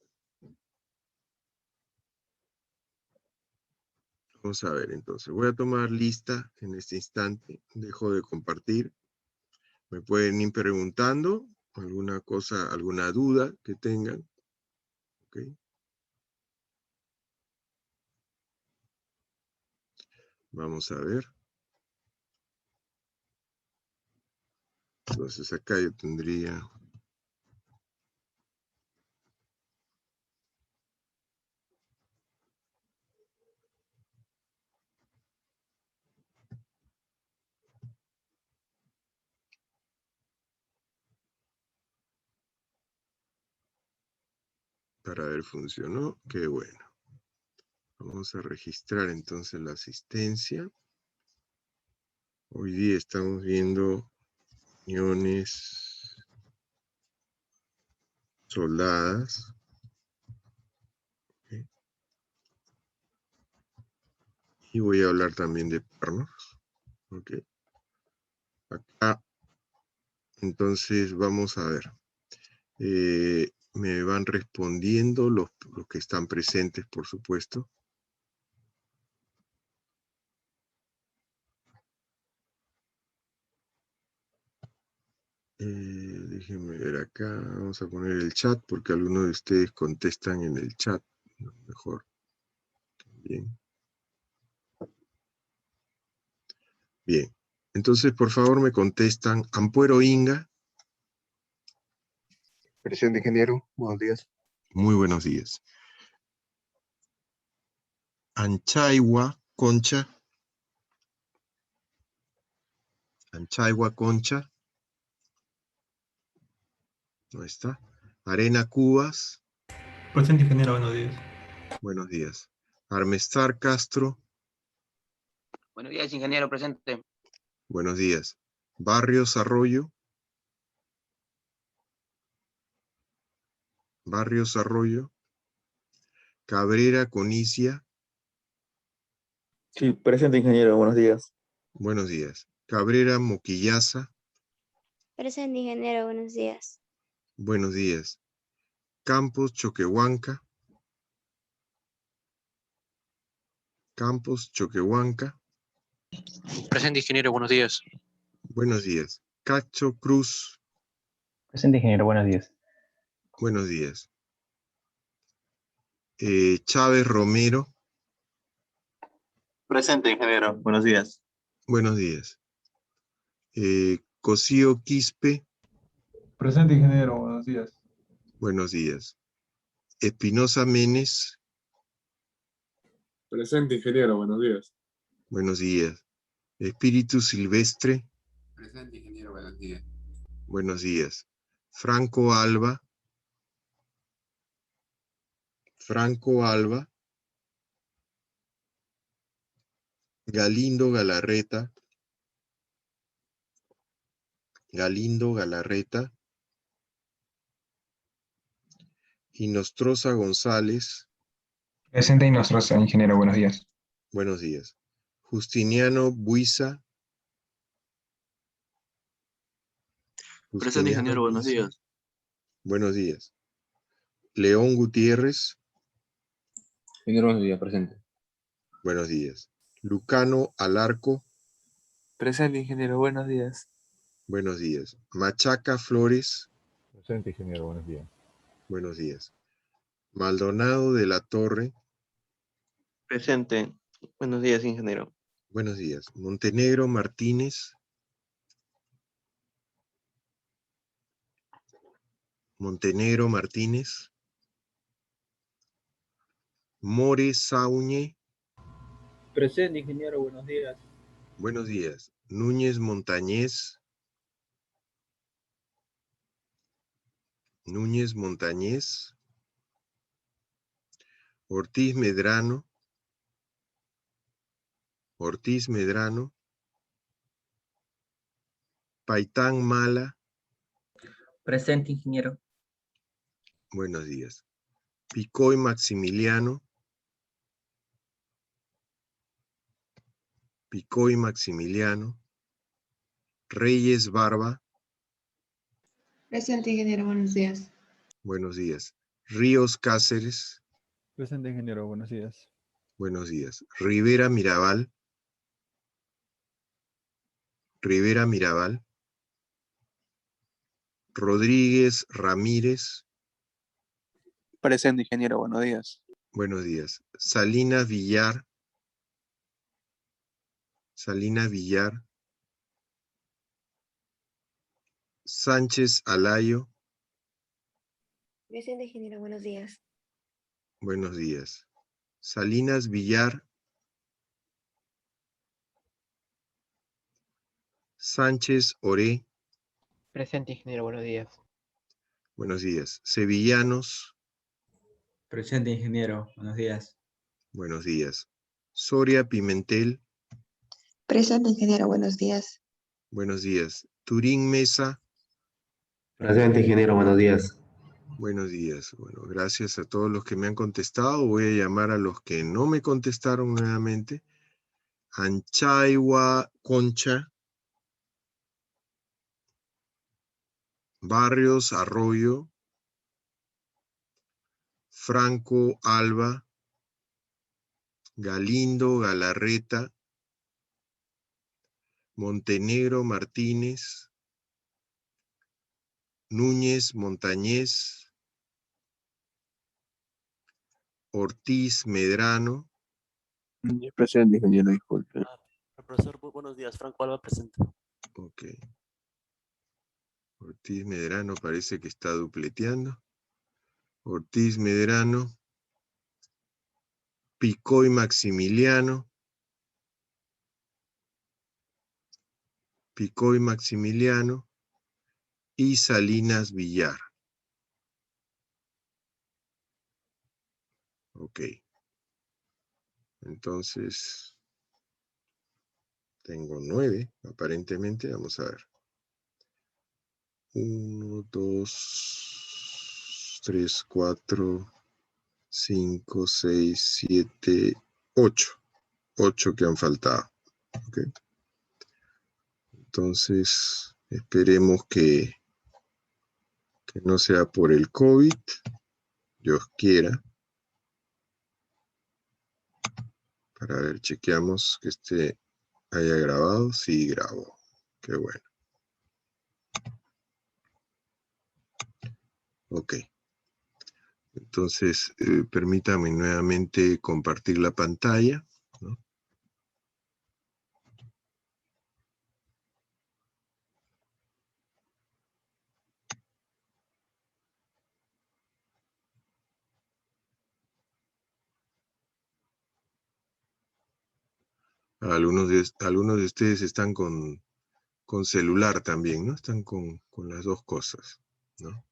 Vamos a ver, entonces. Voy a tomar lista en este instante. Dejo de compartir. Me pueden ir preguntando alguna cosa, alguna duda que tengan. ¿Ok? Vamos a ver. Entonces acá yo tendría... Para ver, funcionó. Qué bueno. Vamos a registrar entonces la asistencia. Hoy día estamos viendo uniones soldadas. ¿Ok? Y voy a hablar también de pernos. ¿Ok? Acá, entonces, vamos a ver. Me van respondiendo los que están presentes, por supuesto. Déjenme ver acá. Vamos a poner el chat porque algunos de ustedes contestan en el chat. Mejor. Bien. Bien. Entonces, por favor, me contestan. Ampuero Inga. Presente, ingeniero. Buenos días. Muy buenos días. Anchaigua Concha. Anchaigua Concha. No está. Arena Cubas. Presente, ingeniero, buenos días. Buenos días. Armestar Castro. Buenos días, ingeniero, presente. Buenos días. Barrios Arroyo. Barrios Arroyo. Cabrera Conicia. Sí, presente, ingeniero, buenos días. Buenos días. Cabrera Moquillaza. Presente, ingeniero, buenos días. Buenos días. Campos Choquehuanca. Campos Choquehuanca. Presente, ingeniero, buenos días. Buenos días. Cacho Cruz. Presente, ingeniero, buenos días. Buenos días. Chávez Romero. Presente, ingeniero. Buenos días. Buenos días. Cosío Quispe. Presente, ingeniero, buenos días. Buenos días. Espinosa Menes. Presente, ingeniero. Buenos días. Buenos días. Espíritu Silvestre. Presente, ingeniero. Buenos días. Buenos días. Franco Alba. Franco Alba. Galindo Galarreta. Galindo Galarreta. Inostroza González. Presente Inostroza, ingeniero, buenos días. Buenos días. Justiniano Buiza. Presente, ingeniero, buenos Buiza. días. Buenos días. León Gutiérrez. Ingeniero, buenos días, presente. Buenos días. Lucano Alarco. Presente, ingeniero, buenos días. Buenos días. Machaca Flores. Presente, ingeniero, buenos días. Buenos días. Maldonado de la Torre. Presente. Buenos días, ingeniero. Buenos días. Montenegro Martínez. Montenegro Martínez. More Sauñe. Presente, ingeniero, buenos días. Buenos días. Núñez Montañez. Núñez Montañez. Ortiz Medrano. Ortiz Medrano. Paitán Mala. Presente, ingeniero. Buenos días. Picoy Maximiliano. Picoy Maximiliano. Reyes Barba. Presente, ingeniero, buenos días. Buenos días. Ríos Cáceres. Presente, ingeniero, buenos días. Buenos días. Rivera Mirabal. Rivera Mirabal. Rodríguez Ramírez. Presente, ingeniero, buenos días. Buenos días. Salinas Villar. Salinas Villar. Sánchez Alayo. Presente, ingeniero, buenos días. Buenos días. Salinas Villar. Sánchez Oré. Presente, ingeniero, buenos días. Buenos días. Sevillanos. Presente, ingeniero, buenos días. Buenos días. Soria Pimentel. Presente, ingeniero, buenos días. Buenos días. Turín Mesa. Presente, ingeniero, buenos días. Buenos días. Bueno, gracias a todos los que me han contestado. Voy a llamar a los que no me contestaron nuevamente. Anchaywa Concha. Barrios Arroyo. Franco Alba. Galindo Galarreta. Montenegro Martínez. Núñez Montañez. Ortiz Medrano. Presente, ingeniero, disculpe. Profesor, buenos días. Franco Alba, presente. Ok. Ortiz Medrano parece que está dupleteando. Ortiz Medrano. Picoy Maximiliano. Picoy Maximiliano. Y Salinas Villar. Ok. Entonces, tengo 9, aparentemente. Vamos a ver. 1, 2, 3, 4, 5, 6, 7, 8. 8 que han faltado. Ok. Entonces, esperemos que no sea por el COVID. Dios quiera. Para ver, chequeamos que este haya grabado. Sí, grabó. Qué bueno. Ok. Entonces, permítame nuevamente compartir la pantalla, ¿no? Algunos de ustedes están con celular también, ¿no? Están con las dos cosas. ¿no?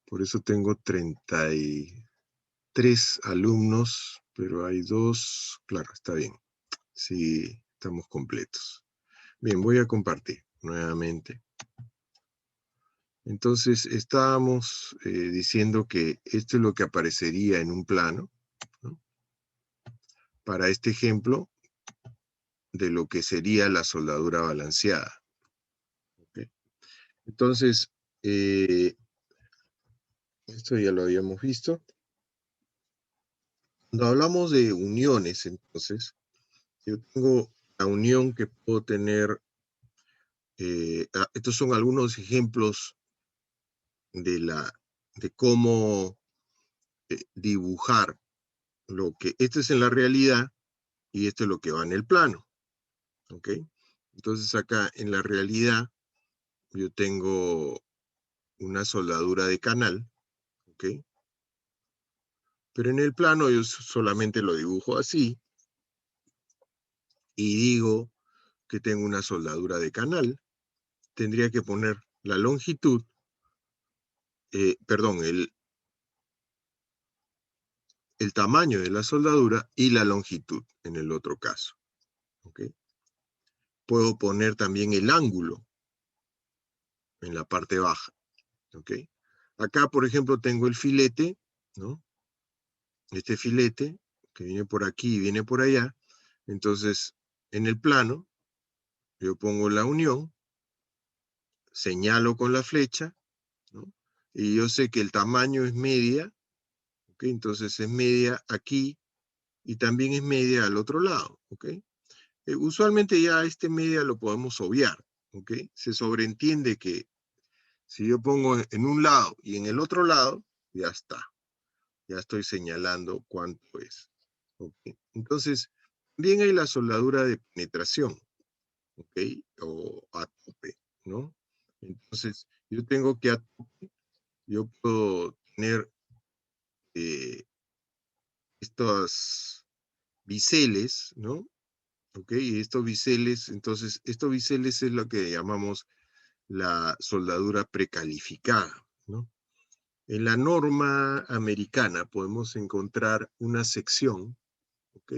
Por eso tengo 33 alumnos, pero hay 2, claro, está bien. Sí, estamos completos. Bien, voy a compartir nuevamente. Entonces, estábamos diciendo que esto es lo que aparecería en un plano, ¿no? Para este ejemplo de lo que sería la soldadura balanceada. ¿Okay? Entonces, esto ya lo habíamos visto. Cuando hablamos de uniones, entonces, yo tengo la unión que puedo tener, estos son algunos ejemplos de cómo dibujar lo que, esto es en la realidad y esto es lo que va en el plano, ¿ok? Entonces acá en la realidad yo tengo una soldadura de canal, ¿ok? Pero en el plano yo solamente lo dibujo así y digo que tengo una soldadura de canal. Tendría que poner la longitud, perdón, el tamaño de la soldadura y la longitud en el otro caso, ¿ok? Puedo poner también el ángulo en la parte baja, ¿ok? Acá, por ejemplo, tengo el filete, ¿no? Este filete que viene por aquí y viene por allá. Entonces, en el plano, yo pongo la unión, señalo con la flecha, ¿no? Y yo sé que el tamaño es media, ¿ok? Entonces es media aquí y también es media al otro lado, ¿ok? Usualmente ya este media lo podemos obviar, ¿ok? Se sobreentiende que si yo pongo en un lado y en el otro lado, ya está. Ya estoy señalando cuánto es. ¿Okay? Entonces, también hay la soldadura de penetración, ¿ok? O a tope, ¿no? Entonces, yo tengo que a tope, yo puedo tener estos biseles, ¿no? ¿Ok? Y estos biseles, entonces, estos biseles es lo que llamamos la soldadura precalificada, ¿no? En la norma americana podemos encontrar una sección, ¿ok?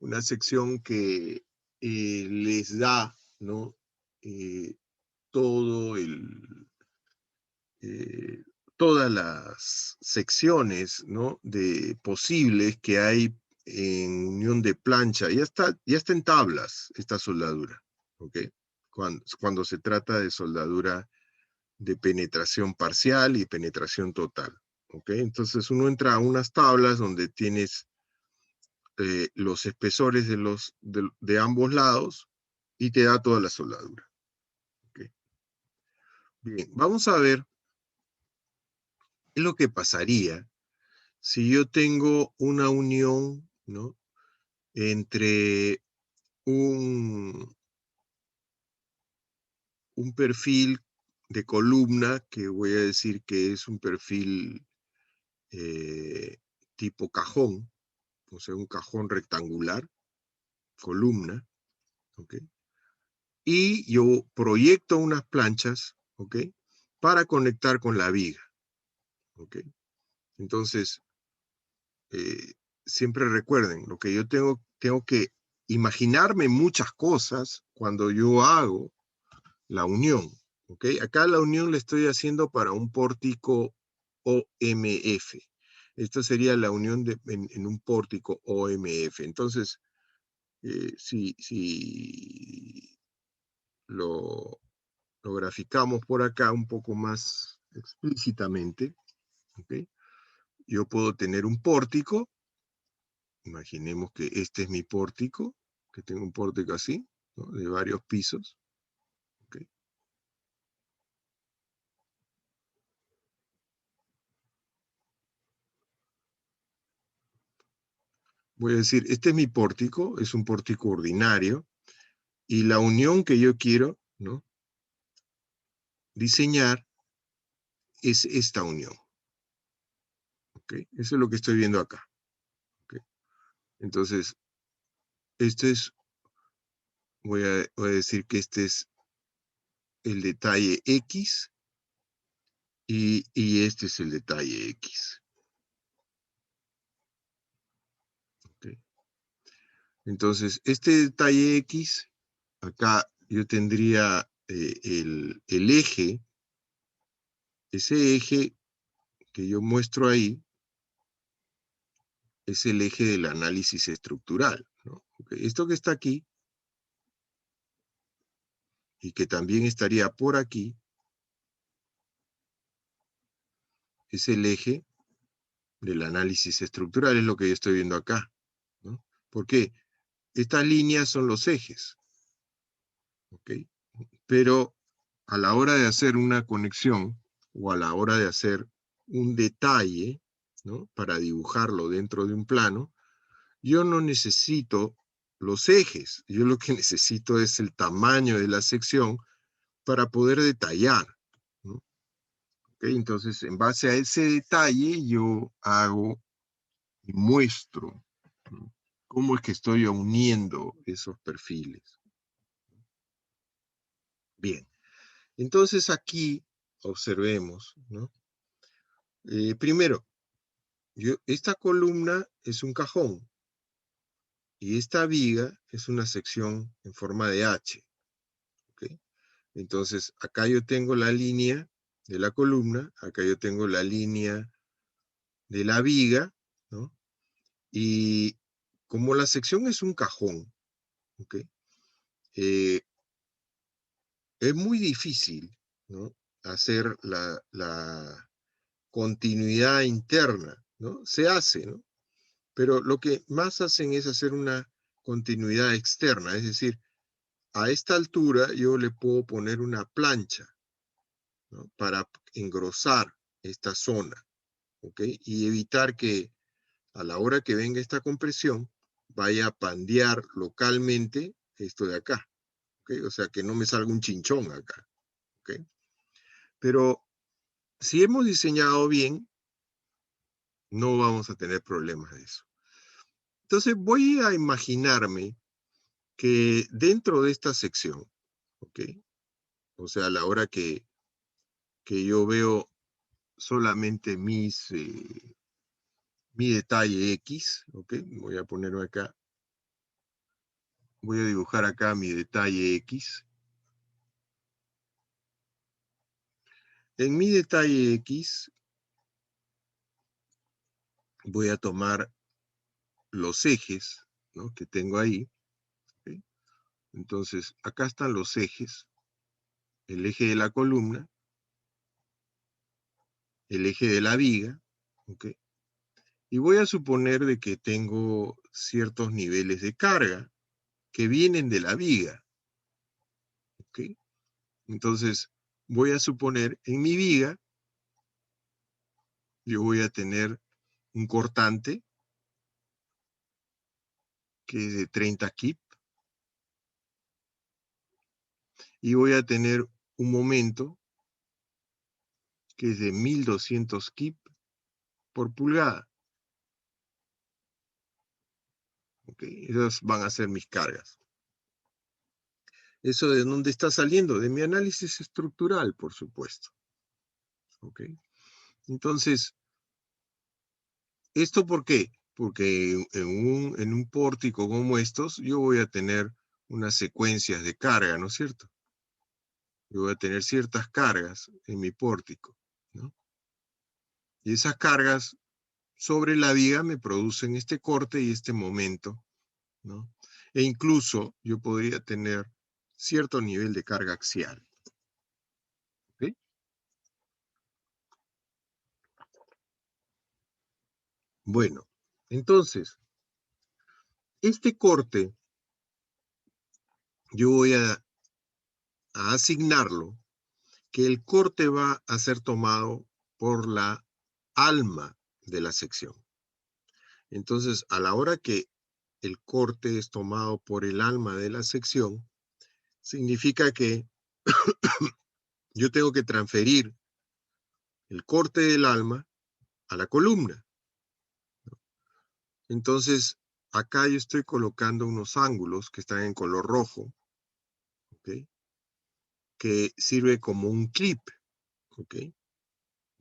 Una sección que les da, ¿no? Todo todas las secciones, ¿no? De posibles que hay en unión de plancha. Ya está en tablas esta soldadura, ¿ok? Cuando se trata de soldadura de penetración parcial y penetración total, ¿ok? Entonces uno entra a unas tablas donde tienes los espesores de ambos lados y te da toda la soldadura. ¿Okay? Bien, vamos a ver qué es lo que pasaría si yo tengo una unión, ¿no? Entre un perfil de columna, que voy a decir que es un perfil tipo cajón, o sea, un cajón rectangular, columna, ¿ok? Y yo proyecto unas planchas, ¿ok? Para conectar con la viga, ¿ok? Entonces, siempre recuerden, lo que yo tengo que imaginarme muchas cosas cuando yo hago la unión, ¿ok? Acá la unión la estoy haciendo para un pórtico OMF. Esta sería la unión en un pórtico OMF. Entonces, si lo graficamos por acá un poco más explícitamente, ¿okay? Yo puedo tener un pórtico, imaginemos que este es mi pórtico, que tengo un pórtico así, ¿no? De varios pisos, ¿okay? Voy a decir, este es mi pórtico, es un pórtico ordinario, y la unión que yo quiero, ¿no? Diseñar es esta unión, ¿okay? Eso es lo que estoy viendo acá, ¿okay? Entonces, este es, voy a decir que este es el detalle X, y este es el detalle X. Okay. Entonces, este detalle X, acá yo tendría el eje, ese eje que yo muestro ahí, es el eje del análisis estructural, ¿no? Okay. Esto que está aquí, y que también estaría por aquí, es el eje del análisis estructural, es lo que yo estoy viendo acá, ¿no? ¿Por qué? Estas líneas son los ejes, ¿ok? Pero a la hora de hacer una conexión, o a la hora de hacer un detalle, ¿no? Para dibujarlo dentro de un plano, yo no necesito los ejes, yo lo que necesito es el tamaño de la sección para poder detallar, ¿no? ¿Okay? Entonces, en base a ese detalle, yo hago y muestro, ¿no? Cómo es que estoy uniendo esos perfiles. Bien, entonces aquí observemos, ¿no? Primero, esta columna es un cajón y esta viga es una sección en forma de H. ¿Okay? Entonces, acá yo tengo la línea de la columna, acá yo tengo la línea de la viga, ¿no? Y como la sección es un cajón, ¿ok? Es muy difícil, ¿no? Hacer la continuidad interna, ¿no? Se hace, ¿no? Pero lo que más hacen es hacer una continuidad externa, es decir, a esta altura yo le puedo poner una plancha, ¿no? Para engrosar esta zona, ¿ok? Y evitar que a la hora que venga esta compresión vaya a pandear localmente esto de acá, ¿ok? O sea, que no me salga un chinchón acá, ¿ok? Pero si hemos diseñado bien, no vamos a tener problemas de eso. Entonces voy a imaginarme que dentro de esta sección, ¿ok? O sea, a la hora que yo veo solamente mi detalle X, ¿ok? Voy a ponerlo acá. Voy a dibujar acá mi detalle X. En mi detalle X voy a tomar los ejes, ¿no? Que tengo ahí. ¿Okay? Entonces, acá están los ejes. El eje de la columna, el eje de la viga, ¿ok? Y voy a suponer de que tengo ciertos niveles de carga que vienen de la viga, ¿ok? Entonces, voy a suponer en mi viga, yo voy a tener un cortante que es de 30 kip, y voy a tener un momento que es de 1200 kip por pulgada. ¿Okay? Esas van a ser mis cargas. ¿Eso de dónde está saliendo? De mi análisis estructural, por supuesto. ¿Okay? Entonces, ¿esto por qué? Porque en un pórtico como estos, yo voy a tener unas secuencias de carga, ¿no es cierto? Yo voy a tener ciertas cargas en mi pórtico, ¿no? Y esas cargas sobre la viga me producen este corte y este momento, ¿no? E incluso yo podría tener cierto nivel de carga axial. ¿Okay? Bueno, entonces, este corte yo voy a asignarlo, que el corte va a ser tomado por la alma de la sección. Entonces, a la hora que el corte es tomado por el alma de la sección, significa que yo tengo que transferir el corte del alma a la columna. Entonces, acá yo estoy colocando unos ángulos que están en color rojo, ¿ok? Que sirve como un clip, ¿ok?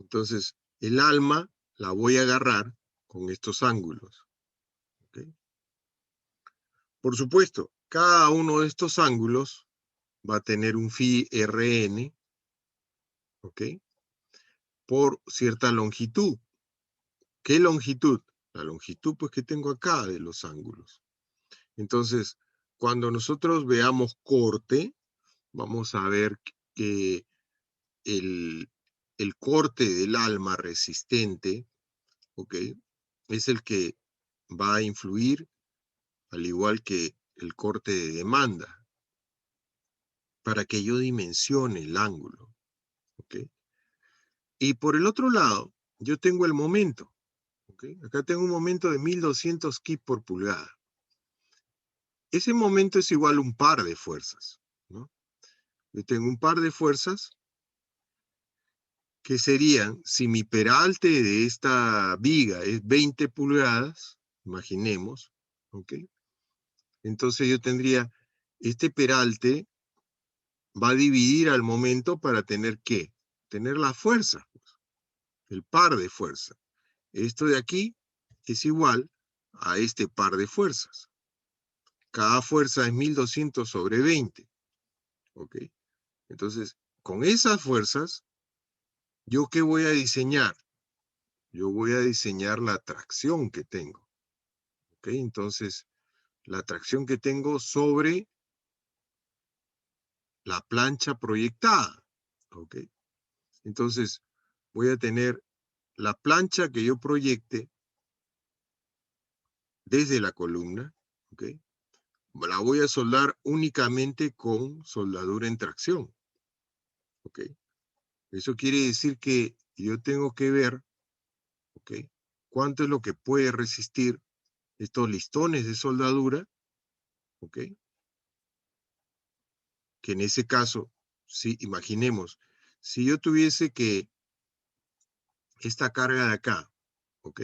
Entonces, el alma la voy a agarrar con estos ángulos. ¿Okay? Por supuesto, cada uno de estos ángulos va a tener un phi Rn, ¿ok? Por cierta longitud. ¿Qué longitud? La longitud pues que tengo acá de los ángulos. Entonces, cuando nosotros veamos corte, vamos a ver que el corte del alma resistente, ¿ok? Es el que va a influir, al igual que el corte de demanda, para que yo dimensione el ángulo, ¿ok? Y por el otro lado, yo tengo el momento, ¿ok? Acá tengo un momento de 1200 kip por pulgada. Ese momento es igual a un par de fuerzas, ¿no? Yo tengo un par de fuerzas que serían, si mi peralte de esta viga es 20 pulgadas, imaginemos, ¿ok? Entonces yo tendría, este peralte va a dividir al momento para tener ¿qué? Tener la fuerza, el par de fuerza. Esto de aquí es igual a este par de fuerzas. Cada fuerza es 1200 sobre 20, ¿ok? Entonces, con esas fuerzas, ¿yo qué voy a diseñar? Yo voy a diseñar la tracción que tengo. ¿Ok? Entonces, la tracción que tengo sobre la plancha proyectada. ¿Ok? Entonces, voy a tener la plancha que yo proyecte desde la columna. ¿Ok? La voy a soldar únicamente con soldadura en tracción. ¿Ok? Eso quiere decir que yo tengo que ver, ¿ok? ¿Cuánto es lo que puede resistir estos listones de soldadura? ¿Ok? Que en ese caso, si imaginemos, si yo tuviese que esta carga de acá, ¿ok?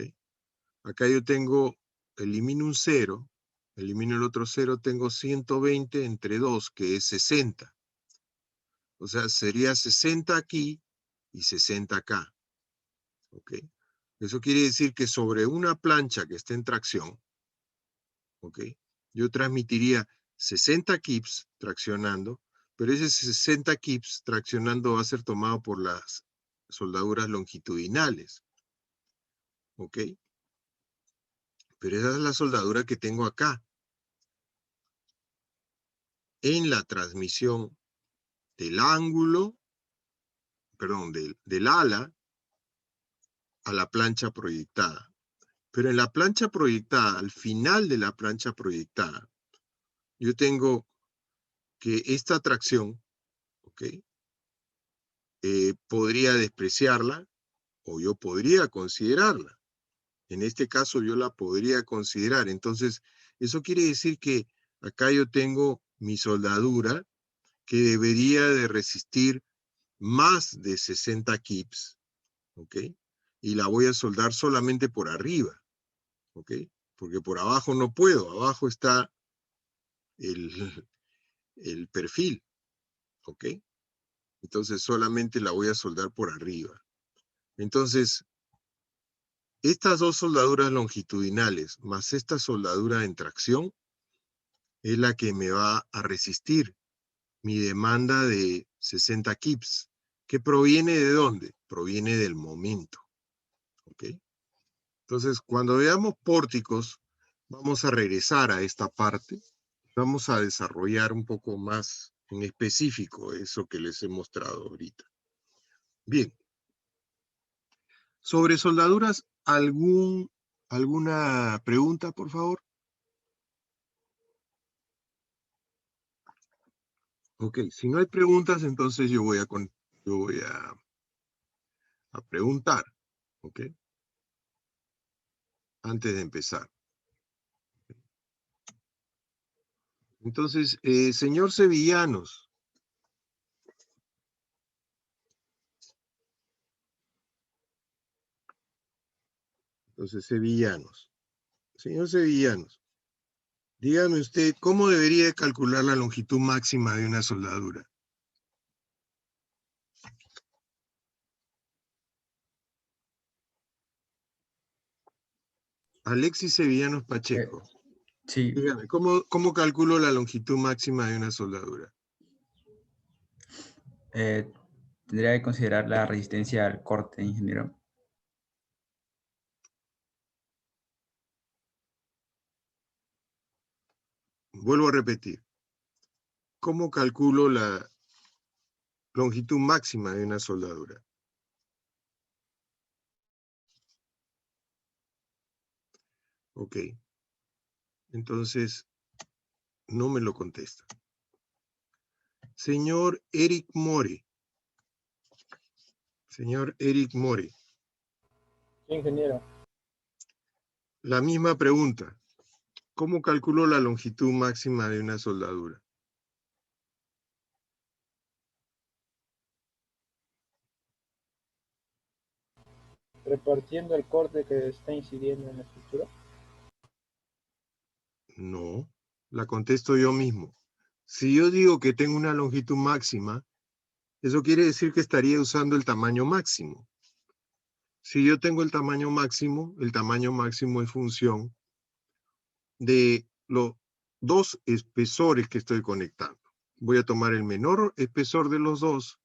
Acá yo tengo, elimino un 0, elimino el otro 0, tengo 120 entre 2, que es 60. O sea, sería 60 aquí y 60 acá. ¿Ok? Eso quiere decir que sobre una plancha que esté en tracción, ¿ok? Yo transmitiría 60 kips traccionando, pero ese 60 kips traccionando va a ser tomado por las soldaduras longitudinales, ¿ok? Pero esa es la soldadura que tengo acá, en la transmisión del ángulo, perdón, del ala a la plancha proyectada. Pero en la plancha proyectada, al final de la plancha proyectada, yo tengo que esta tracción, ¿ok? Podría despreciarla o yo podría considerarla. En este caso yo la podría considerar. Entonces, eso quiere decir que acá yo tengo mi soldadura que debería de resistir más de 60 kips, ¿ok? Y la voy a soldar solamente por arriba, ¿ok? Porque por abajo no puedo. Abajo está el perfil, ¿ok? Entonces solamente la voy a soldar por arriba. Entonces, estas dos soldaduras longitudinales más esta soldadura en tracción es la que me va a resistir mi demanda de 60 kips. ¿Que proviene de dónde? Proviene del momento. ¿Ok? Entonces, cuando veamos pórticos, vamos a regresar a esta parte. Vamos a desarrollar un poco más en específico eso que les he mostrado ahorita. Bien. Sobre soldaduras, ¿alguna pregunta, por favor? Ok, si no hay preguntas, entonces yo voy a preguntar, ¿ok? Antes de empezar. Entonces, señor Sevillanos. Entonces, Sevillanos. Señor Sevillanos, dígame usted, ¿cómo debería de calcular la longitud máxima de una soldadura? Alexis Sevillanos Pacheco. Sí, Dígame, ¿cómo calculo la longitud máxima de una soldadura? tendría que considerar la resistencia al corte, ingeniero. Vuelvo a repetir. ¿Cómo calculo la longitud máxima de una soldadura? Ok. Entonces, no me lo contesta. Señor Eric More. Señor Eric More. Sí, ingeniero. La misma pregunta. ¿Cómo calculo la longitud máxima de una soldadura? Repartiendo el corte que está incidiendo en la estructura. No, la contesto yo mismo. Si yo digo que tengo una longitud máxima, eso quiere decir que estaría usando el tamaño máximo. Si yo tengo el tamaño máximo es función de los dos espesores que estoy conectando. Voy a tomar el menor espesor de los dos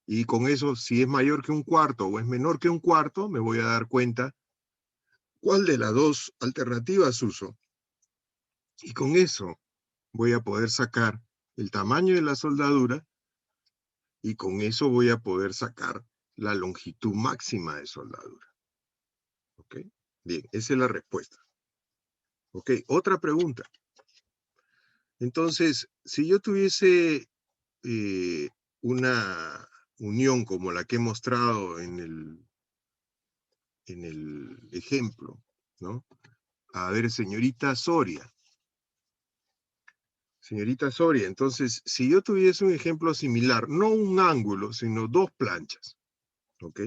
y con eso, si es mayor que un cuarto o es menor que un cuarto, me voy a dar cuenta cuál de las dos alternativas uso. Y con eso voy a poder sacar el tamaño de la soldadura y con eso voy a poder sacar la longitud máxima de soldadura. ¿Ok? Bien, esa es la respuesta. Ok, otra pregunta. Entonces, si yo tuviese una unión como la que he mostrado en el ejemplo, ¿no? A ver, señorita Soria. Señorita Soria, entonces, si yo tuviese un ejemplo similar, no un ángulo, sino dos planchas, ¿ok?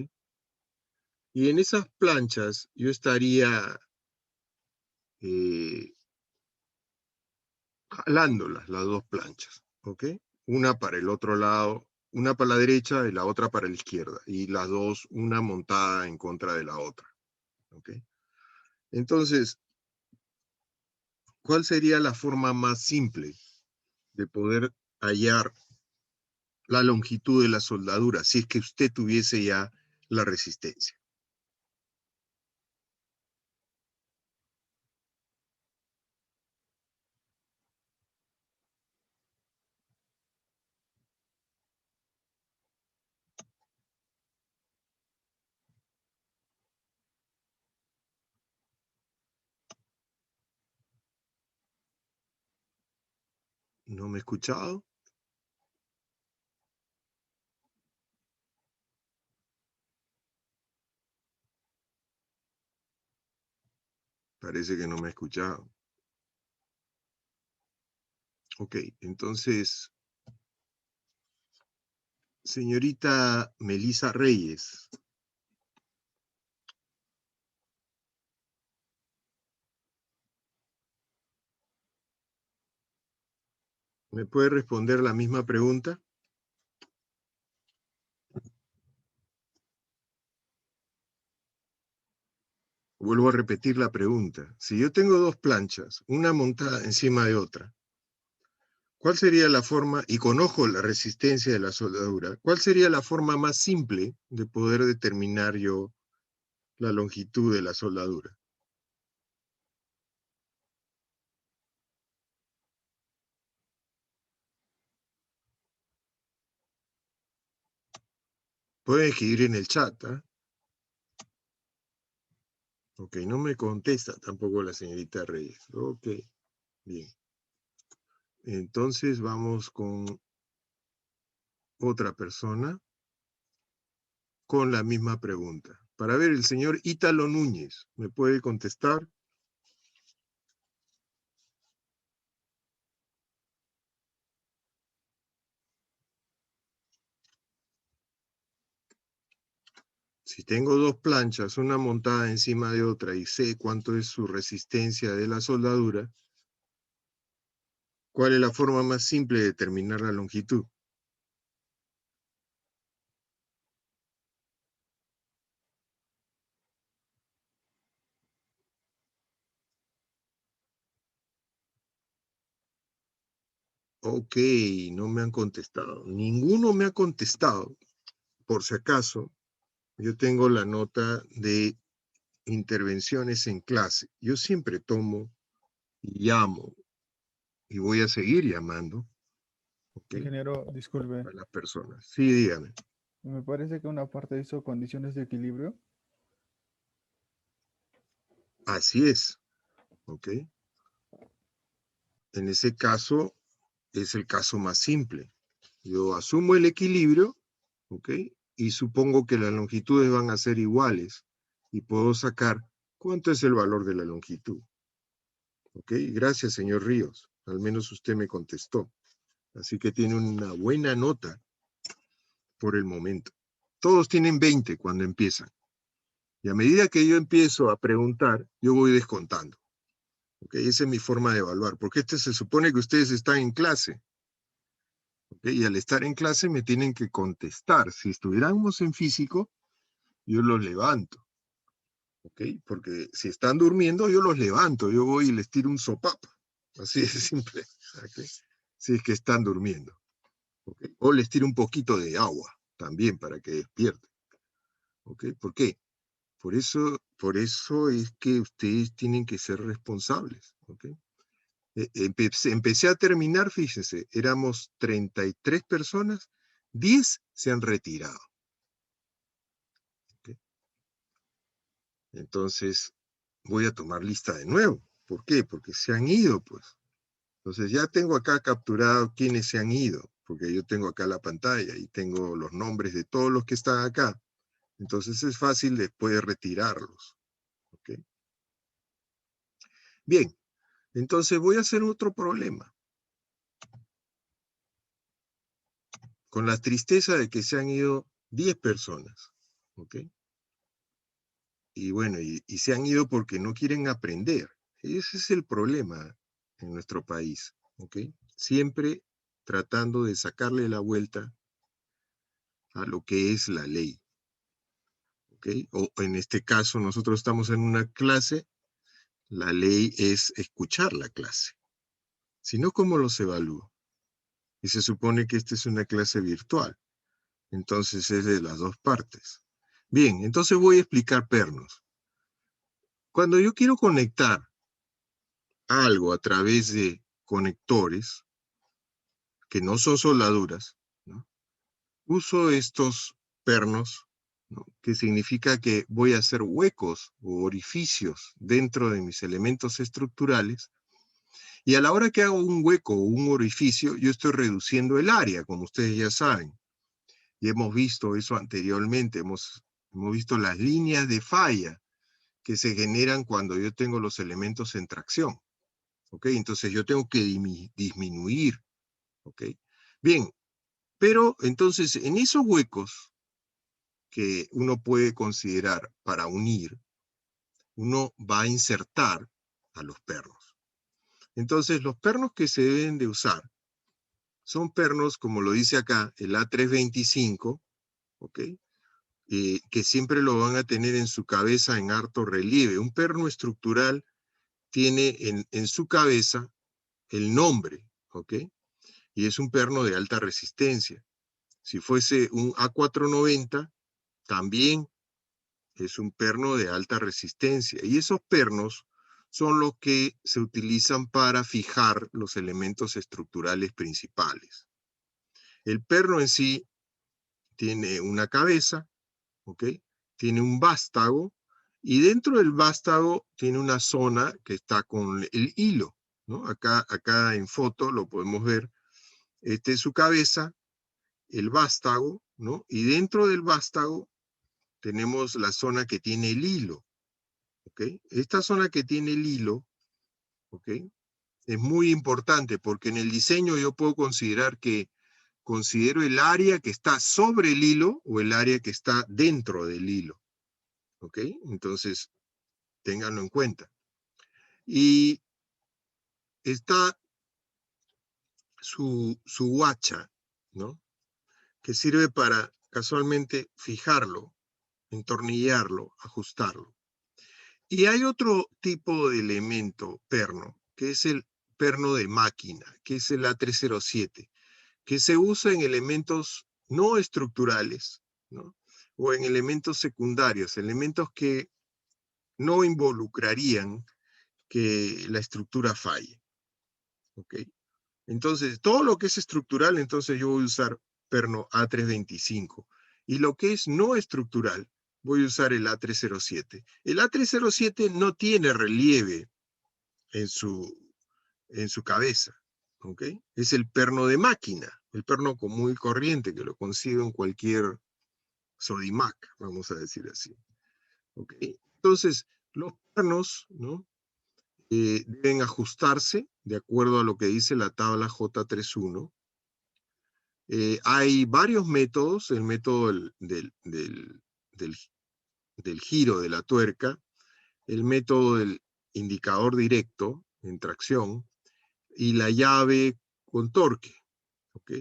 Y en esas planchas yo estaría jalándolas, las dos planchas, ¿ok? Una para el otro lado, una para la derecha y la otra para la izquierda, y las dos, una montada en contra de la otra, ¿ok? Entonces, ¿cuál sería la forma más simple de poder hallar la longitud de la soldadura si es que usted tuviese ya la resistencia? ¿No me he escuchado? Parece que no me ha escuchado. Ok, entonces, señorita Melisa Reyes. ¿Me puede responder la misma pregunta? Vuelvo a repetir la pregunta. Si yo tengo dos planchas, una montada encima de otra, ¿cuál sería la forma, y conozco la resistencia de la soldadura, cuál sería la forma más simple de poder determinar yo la longitud de la soldadura? Pueden escribir en el chat, ¿eh? Ok, no me contesta tampoco la señorita Reyes. Ok, bien. Entonces vamos con otra persona con la misma pregunta. Para ver, el señor Ítalo Núñez, ¿me puede contestar? Si tengo dos planchas, una montada encima de otra, y sé cuánto es su resistencia de la soldadura, ¿cuál es la forma más simple de determinar la longitud? Ok, no me han contestado. Ninguno me ha contestado. Por si acaso, yo tengo la nota de intervenciones en clase. Yo siempre tomo y llamo y voy a seguir llamando. Okay, Ingeniero, disculpe. a las personas. Sí, dígame. Me parece que una parte hizo condiciones de equilibrio. Así es. ¿Ok? En ese caso, es el caso más simple. Yo asumo el equilibrio, ¿ok? Y supongo que las longitudes van a ser iguales. Y puedo sacar cuánto es el valor de la longitud. ¿Ok? Gracias, señor Ríos. Al menos usted me contestó. Así que tiene una buena nota por el momento. Todos tienen 20 cuando empiezan. Y a medida que yo empiezo a preguntar, yo voy descontando. ¿Ok? Esa es mi forma de evaluar. Porque se supone que ustedes están en clase. ¿Ok? Y al estar en clase me tienen que contestar. Si estuviéramos en físico, yo los levanto. ¿Ok? Porque si están durmiendo, yo los levanto. Yo voy y les tiro un sopapo. Así de simple. ¿Ok? Si es que están durmiendo. ¿Ok? O les tiro un poquito de agua también para que despierten. ¿Ok? ¿Por qué? Por eso es que ustedes tienen que ser responsables. ¿Ok? Empecé a terminar, fíjense, éramos 33 personas, 10 se han retirado. ¿Ok? Entonces, voy a tomar lista de nuevo. ¿Por qué? Porque se han ido, pues. Entonces, ya tengo acá capturado quiénes se han ido, porque yo tengo acá la pantalla y tengo los nombres de todos los que están acá. Entonces, es fácil después retirarlos. ¿Ok? Bien, entonces voy a hacer otro problema. Con la tristeza de que se han ido 10 personas. ¿Ok? Y bueno, y se han ido porque no quieren aprender. Ese es el problema en nuestro país. ¿Ok? Siempre tratando de sacarle la vuelta a lo que es la ley. ¿Ok? O en este caso, nosotros estamos en una clase, la ley es escuchar la clase. Si no, ¿cómo los evalúo? Y se supone que esta es una clase virtual. Entonces es de las dos partes. Bien, entonces voy a explicar pernos. Cuando yo quiero conectar algo a través de conectores, que no son soldaduras, ¿no? Uso estos pernos, ¿no? Que significa que voy a hacer huecos o orificios dentro de mis elementos estructurales, y a la hora que hago un hueco o un orificio, yo estoy reduciendo el área, como ustedes ya saben. Y hemos visto eso anteriormente, hemos visto las líneas de falla que se generan cuando yo tengo los elementos en tracción. ¿Ok? Entonces yo tengo que disminuir. ¿Ok? Bien, pero entonces en esos huecos que uno puede considerar para unir, uno va a insertar a los pernos. Entonces los pernos que se deben de usar son pernos, como lo dice acá, el A325, ¿ok? Que siempre lo van a tener en su cabeza en harto relieve. Un perno estructural tiene en su cabeza el nombre, ¿ok? Y es un perno de alta resistencia. Si fuese un A490, también es un perno de alta resistencia. Y esos pernos son los que se utilizan para fijar los elementos estructurales principales. El perno en sí tiene una cabeza, ¿ok? Tiene un vástago, y dentro del vástago tiene una zona que está con el hilo, ¿no? Acá en foto lo podemos ver. Este es su cabeza, el vástago, ¿no? Y dentro del vástago tenemos la zona que tiene el hilo, ¿ok? Esta zona que tiene el hilo, ¿ok? Es muy importante porque en el diseño yo puedo considerar que considero el área que está sobre el hilo o el área que está dentro del hilo, ¿ok? Entonces, ténganlo en cuenta. Y está su guacha, ¿no? Que sirve para casualmente fijarlo, entornillarlo, ajustarlo. Y hay otro tipo de elemento perno, que es el perno de máquina, que es el A307, que se usa en elementos no estructurales, ¿no? O en elementos secundarios, elementos que no involucrarían que la estructura falle. ¿Ok? Entonces, todo lo que es estructural, entonces yo voy a usar perno A325. Y lo que es no estructural, voy a usar el A307. El A307 no tiene relieve en su cabeza. ¿Ok? Es el perno de máquina, el perno común y corriente, que lo consigo en cualquier Sodimac, vamos a decir así. ¿Ok? Entonces, los pernos, ¿no? Deben ajustarse de acuerdo a lo que dice la tabla J31. Hay varios métodos, el método del giro de la tuerca, el método del indicador directo en tracción y la llave con torque. ¿Ok?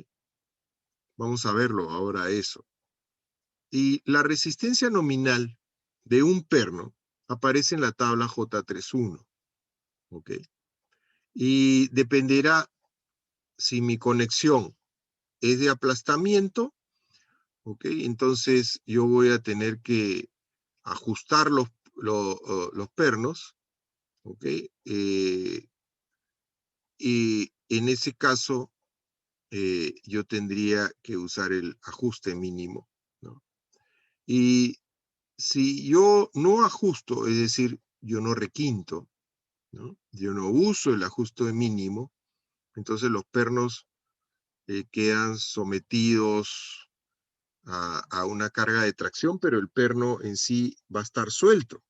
Vamos a verlo ahora eso. Y la resistencia nominal de un perno aparece en la tabla J31. ¿Ok? Y dependerá si mi conexión es de aplastamiento, ¿ok? Entonces yo voy a tener que ajustar los pernos, ¿ok? Y en ese caso yo tendría que usar el ajuste mínimo, ¿no? Y si yo no ajusto, es decir, yo no requinto, ¿no? Yo no uso el ajuste mínimo, entonces los pernos quedan sometidos a una carga de tracción, pero el perno en sí va a estar suelto.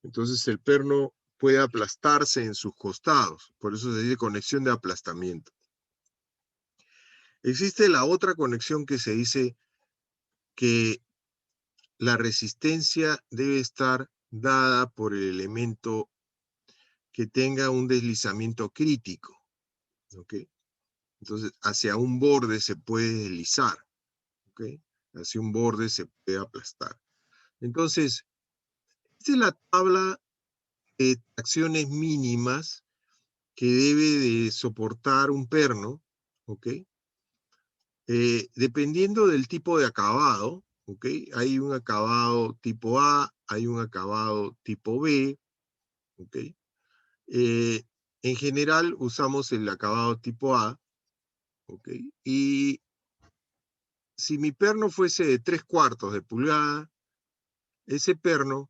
Entonces el perno puede aplastarse en sus costados, por eso se dice conexión de aplastamiento. Existe la otra conexión que se dice que la resistencia debe estar dada por el elemento que tenga un deslizamiento crítico, ¿ok? Entonces, hacia un borde se puede deslizar, ¿ok? Hacia un borde se puede aplastar. Entonces, esta es la tabla de tracciones mínimas que debe de soportar un perno, ¿ok? Dependiendo del tipo de acabado, ¿ok? Hay un acabado tipo A, hay un acabado tipo B, ¿ok? En general usamos el acabado tipo A, ¿ok? Y si mi perno fuese de 3/4 de pulgada, ese perno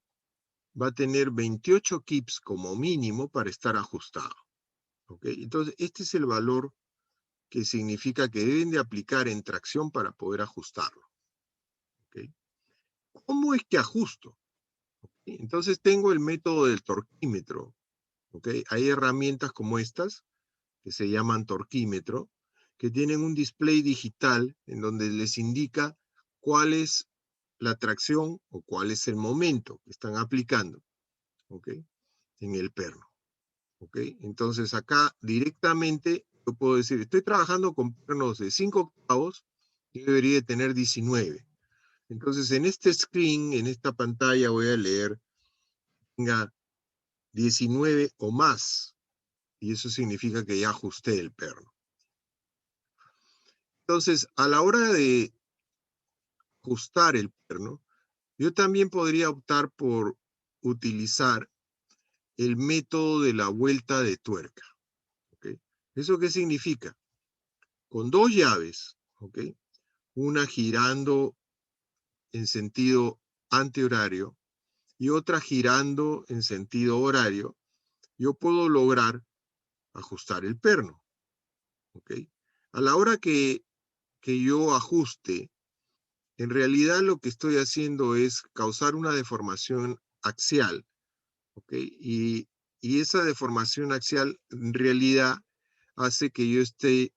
va a tener 28 kips como mínimo para estar ajustado. ¿Ok? Entonces, este es el valor que significa que deben de aplicar en tracción para poder ajustarlo. ¿Ok? ¿Cómo es que ajusto? ¿Ok? Entonces tengo el método del torquímetro. ¿Ok? Hay herramientas como estas, que se llaman torquímetro, que tienen un display digital en donde les indica cuál es la tracción o cuál es el momento que están aplicando, ¿ok? En el perno, ¿ok? Entonces acá directamente yo puedo decir, estoy trabajando con pernos de 5/8, yo debería tener 19. Entonces en este screen, en esta pantalla voy a leer, tenga 19 o más, y eso significa que ya ajusté el perno. Entonces, a la hora de ajustar el perno, yo también podría optar por utilizar el método de la vuelta de tuerca. ¿Okay? ¿Eso qué significa? Con dos llaves, ¿ok? Una girando en sentido antihorario y otra girando en sentido horario, yo puedo lograr ajustar el perno. ¿Ok? A la hora que yo ajuste, en realidad lo que estoy haciendo es causar una deformación axial. ¿Ok? Y esa deformación axial en realidad hace que yo esté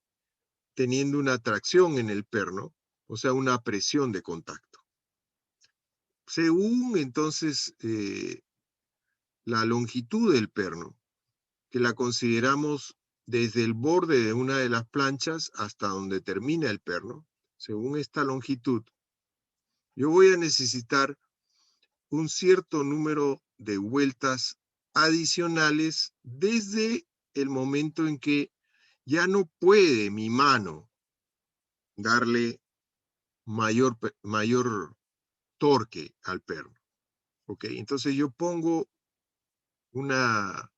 teniendo una tracción en el perno, o sea, una presión de contacto. Según entonces la longitud del perno, que la consideramos desde el borde de una de las planchas hasta donde termina el perno, según esta longitud, yo voy a necesitar un cierto número de vueltas adicionales desde el momento en que ya no puede mi mano darle mayor torque al perno. ¿Ok? Entonces yo pongo una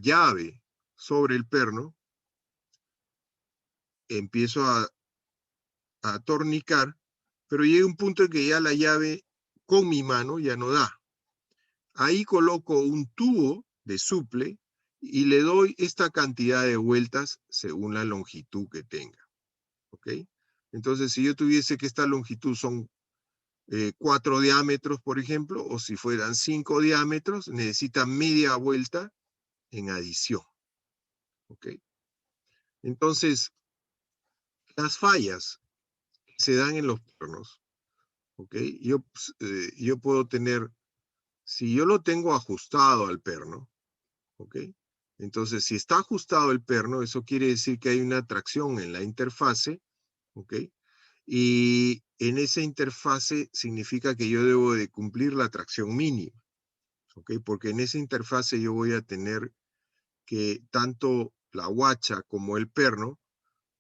llave sobre el perno, empiezo a atornicar, pero llega un punto en que ya la llave con mi mano ya no da. Ahí coloco un tubo de suple y le doy esta cantidad de vueltas según la longitud que tenga. ¿Ok? Entonces, si yo tuviese que esta longitud son 4 diámetros, por ejemplo, o si fueran 5 diámetros, necesita media vuelta en adición. ¿Ok? Entonces, las fallas que se dan en los pernos, ¿ok? Yo puedo tener, si yo lo tengo ajustado al perno, ¿ok? Entonces, si está ajustado el perno, eso quiere decir que hay una tracción en la interfase, ¿ok? Y en esa interfase significa que yo debo de cumplir la tracción mínima, ¿ok? Porque en esa interfase yo voy a tener que tanto la guacha como el perno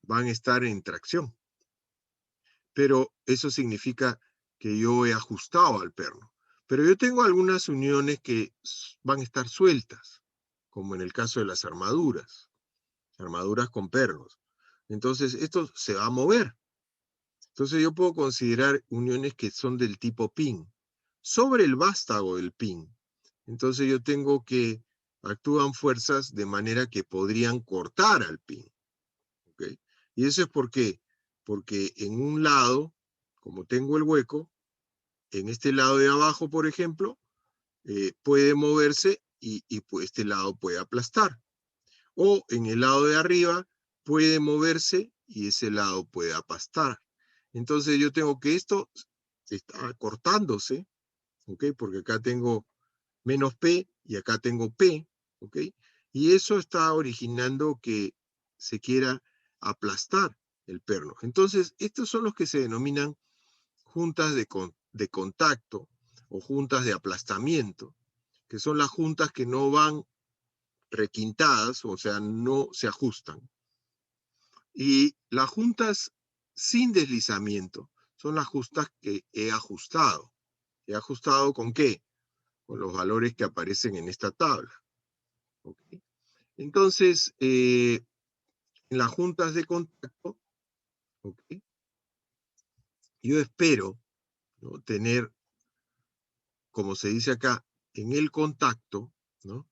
van a estar en tracción. Pero eso significa que yo he ajustado al perno. Pero yo tengo algunas uniones que van a estar sueltas, como en el caso de las armaduras con pernos. Entonces, esto se va a mover. Entonces, yo puedo considerar uniones que son del tipo pin. Sobre el vástago del pin, entonces yo tengo que actúan fuerzas de manera que podrían cortar al pin. ¿Ok? Y eso es ¿por qué? Porque en un lado, como tengo el hueco, en este lado de abajo, por ejemplo, puede moverse y pues este lado puede aplastar. O en el lado de arriba puede moverse y ese lado puede aplastar. Entonces yo tengo que esto está cortándose, ¿ok? Porque acá tengo menos P y acá tengo P, ¿ok? Y eso está originando que se quiera aplastar el perno. Entonces, estos son los que se denominan juntas de contacto o juntas de aplastamiento, que son las juntas que no van requintadas, o sea, no se ajustan. Y las juntas sin deslizamiento son las juntas que he ajustado. ¿He ajustado con qué? Con los valores que aparecen en esta tabla. ¿Okay? Entonces, en las juntas de contacto, ¿okay? Yo espero, ¿no?, tener, como se dice acá, en el contacto, ¿no?,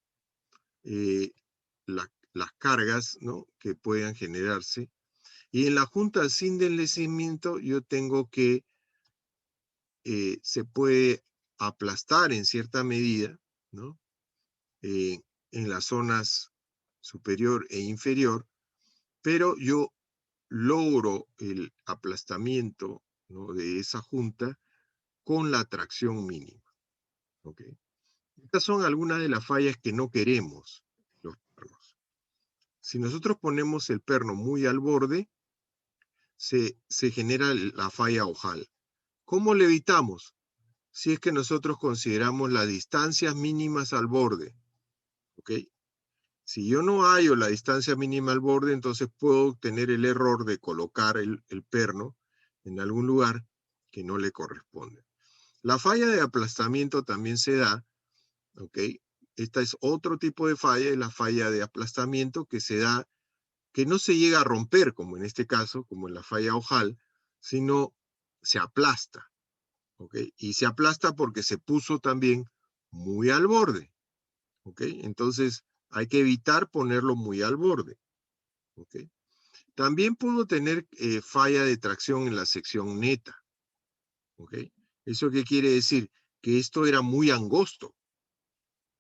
las cargas, ¿no?, que puedan generarse. Y en la junta sin deslizamiento yo tengo que se puede aplastar en cierta medida, ¿no?, en las zonas superior e inferior, pero yo logro el aplastamiento, ¿no?, de esa junta con la tracción mínima. ¿Okay? Estas son algunas de las fallas que no queremos los pernos. Si nosotros ponemos el perno muy al borde, se genera la falla ojal. ¿Cómo le evitamos? Si es que nosotros consideramos las distancias mínimas al borde. ¿Ok? Si yo no hallo la distancia mínima al borde, entonces puedo tener el error de colocar el perno en algún lugar que no le corresponde. La falla de aplastamiento también se da, ¿ok? Esta es otro tipo de falla, es la falla de aplastamiento que se da, que no se llega a romper, como en este caso, como en la falla ojal, sino se aplasta, ¿ok? Y se aplasta porque se puso también muy al borde, ¿ok? Entonces hay que evitar ponerlo muy al borde, ¿ok? También puedo tener falla de tracción en la sección neta, ¿ok? ¿Eso qué quiere decir? Que esto era muy angosto,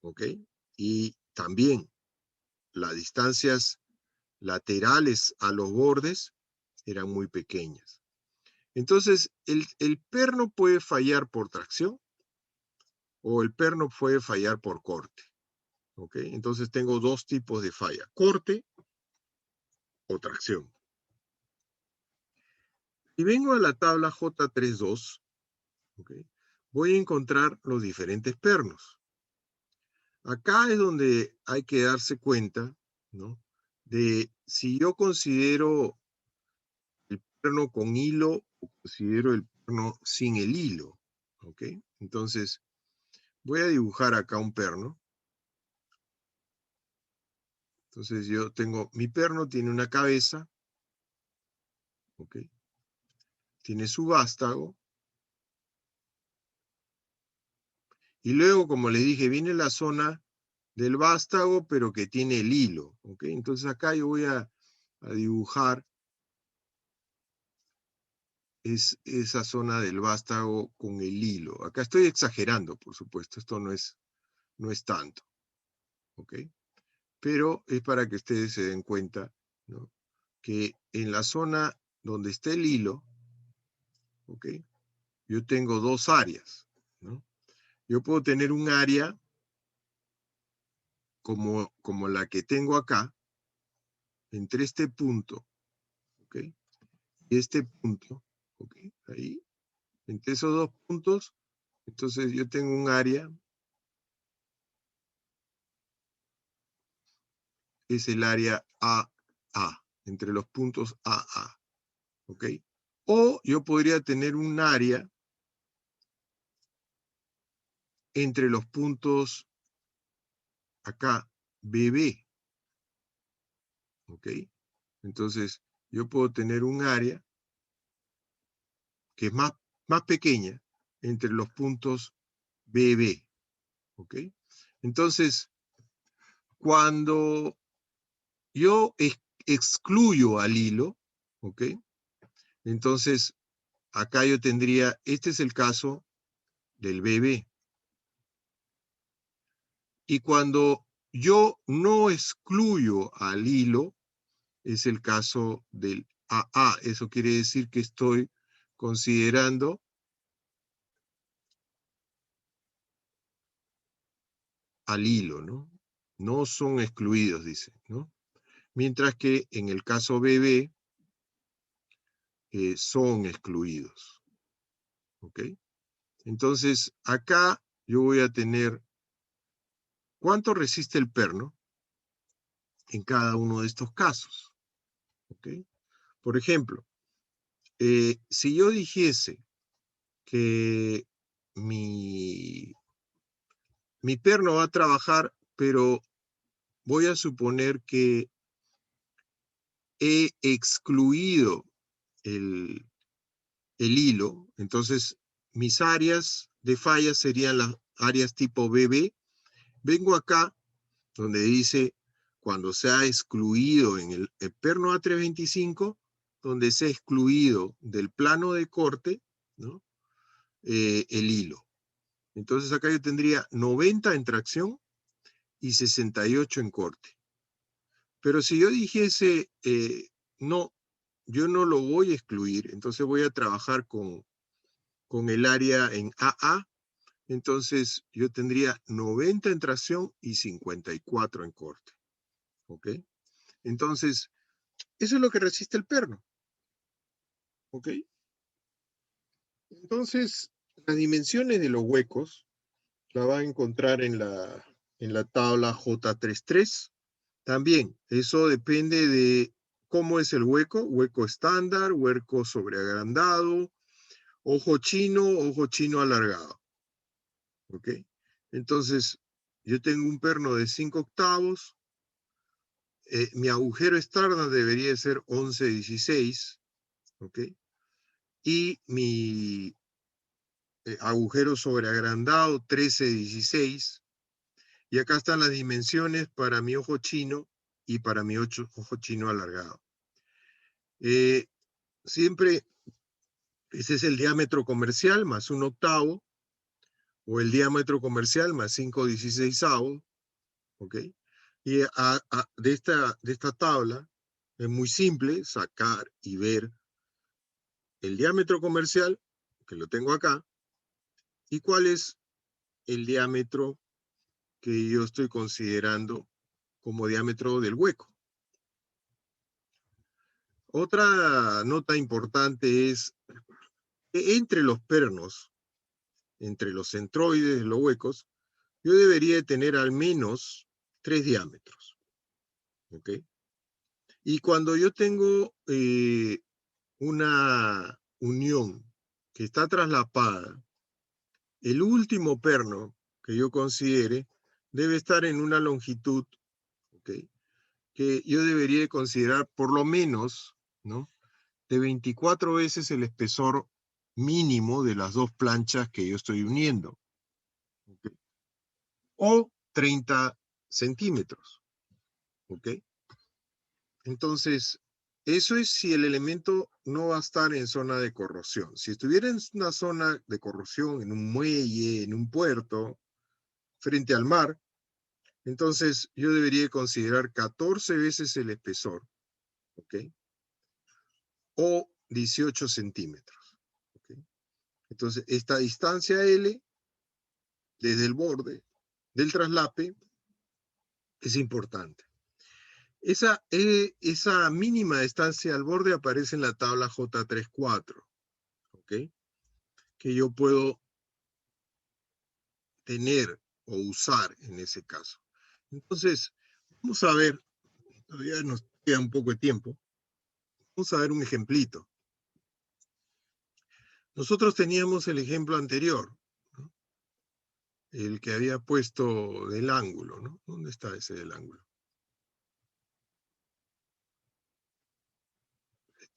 ¿ok? Y también las distancias laterales a los bordes eran muy pequeñas. Entonces, el perno puede fallar por tracción o el perno puede fallar por corte, ¿ok? Entonces tengo dos tipos de falla, corte o tracción. Si vengo a la tabla J32, ¿okay?, voy a encontrar los diferentes pernos. Acá es donde hay que darse cuenta, ¿no?, de si yo considero el perno con hilo o considero el perno sin el hilo, ¿ok? Entonces, voy a dibujar acá un perno. Entonces yo tengo, mi perno tiene una cabeza, ¿ok? Tiene su vástago. Y luego, como les dije, viene la zona del vástago, pero que tiene el hilo, ¿ok? Entonces acá yo voy a dibujar esa zona del vástago con el hilo. Acá estoy exagerando, por supuesto, esto no es tanto, ¿ok? Pero es para que ustedes se den cuenta, ¿no?, que en la zona donde está el hilo, ¿ok?, yo tengo dos áreas, ¿no? Yo puedo tener un área como la que tengo acá, entre este punto, ¿ok?, y este punto, ¿ok?, ahí, entre esos dos puntos, entonces yo tengo un área, es el área AA, entre los puntos AA, ¿ok? O yo podría tener un área entre los puntos acá, BB, ¿ok? Entonces, yo puedo tener un área que es más pequeña entre los puntos BB, ¿ok? Entonces, cuando yo excluyo al hilo, ¿ok?, entonces, acá yo tendría, este es el caso del BB. Y cuando yo no excluyo al hilo, es el caso del AA. Eso quiere decir que estoy considerando al hilo, ¿no? No son excluidos, dice, ¿no? Mientras que en el caso BB son excluidos, ¿ok? Entonces, acá yo voy a tener cuánto resiste el perno en cada uno de estos casos, ¿ok? Por ejemplo, si yo dijese que mi perno va a trabajar, pero voy a suponer que he excluido el hilo, entonces mis áreas de falla serían las áreas tipo BB. Vengo acá donde dice cuando se ha excluido en el perno A325, donde se ha excluido del plano de corte, ¿no?, el hilo. Entonces acá yo tendría 90 en tracción y 68 en corte. Pero si yo dijese, no, yo no lo voy a excluir, entonces voy a trabajar con el área en AA, entonces yo tendría 90 en tracción y 54 en corte. ¿Ok? Entonces, eso es lo que resiste el perno. ¿Ok? Entonces, las dimensiones de los huecos la va a encontrar en la tabla J33. También, eso depende de cómo es el hueco estándar, hueco sobreagrandado, ojo chino alargado. ¿Ok? Entonces, yo tengo un perno de 5/8, mi agujero estándar debería ser 11/16, ¿ok? Y mi agujero sobreagrandado 13/16, y acá están las dimensiones para mi ojo chino y para mi ojo chino alargado. Siempre ese es el diámetro comercial más 1/8, o el diámetro comercial más 5/16, ¿ok? Y de esta tabla es muy simple sacar y ver el diámetro comercial, que lo tengo acá, y cuál es el diámetro que yo estoy considerando como diámetro del hueco. Otra nota importante es que entre los pernos, entre los centroides de los huecos, yo debería de tener al menos 3 diámetros. ¿Ok? Y cuando yo tengo una unión que está traslapada, el último perno que yo considere debe estar en una longitud, ¿ok?, que yo debería de considerar por lo menos, ¿no?, de 24 veces el espesor mínimo de las dos planchas que yo estoy uniendo. ¿Ok? O 30 centímetros. ¿Ok? Entonces, eso es si el elemento no va a estar en zona de corrosión. Si estuviera en una zona de corrosión, en un muelle, en un puerto, frente al mar, entonces yo debería considerar 14 veces el espesor, ¿ok? O 18 centímetros, ¿ok? Entonces, esta distancia L, desde el borde del traslape, es importante. Esa mínima distancia al borde aparece en la tabla J34, ¿ok? Que yo puedo tener o usar en ese caso. Entonces, vamos a ver, todavía nos queda un poco de tiempo, vamos a ver un ejemplito. Nosotros teníamos el ejemplo anterior, ¿no?, el que había puesto del ángulo, ¿no? ¿Dónde está ese del ángulo?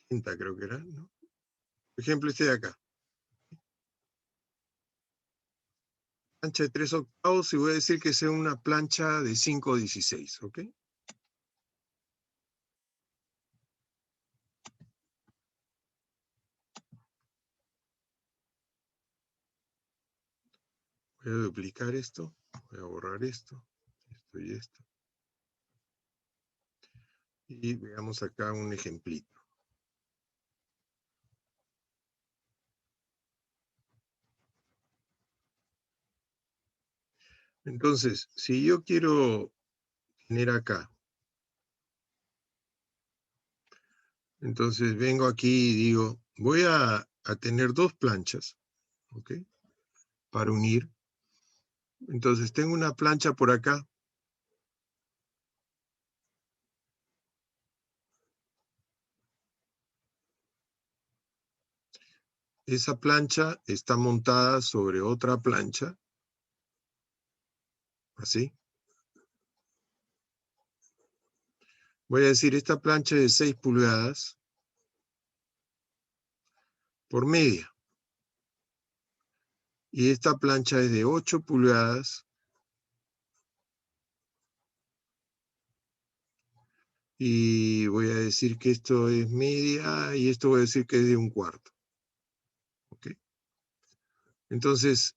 70 creo que era, ¿no? Por ejemplo, este de acá. Plancha de 3/8 y voy a decir que sea una plancha de 5/16, ¿ok? Voy a duplicar esto, voy a borrar esto, esto y esto. Y veamos acá un ejemplito. Entonces, si yo quiero tener acá, entonces vengo aquí y digo, voy a tener dos planchas, ¿ok?, para unir. Entonces tengo una plancha por acá. Esa plancha está montada sobre otra plancha, así. Voy a decir, esta plancha es de 6 pulgadas por media. Y esta plancha es de 8 pulgadas y voy a decir que esto es media y esto voy a decir que es de 1/4. ¿Ok? Entonces,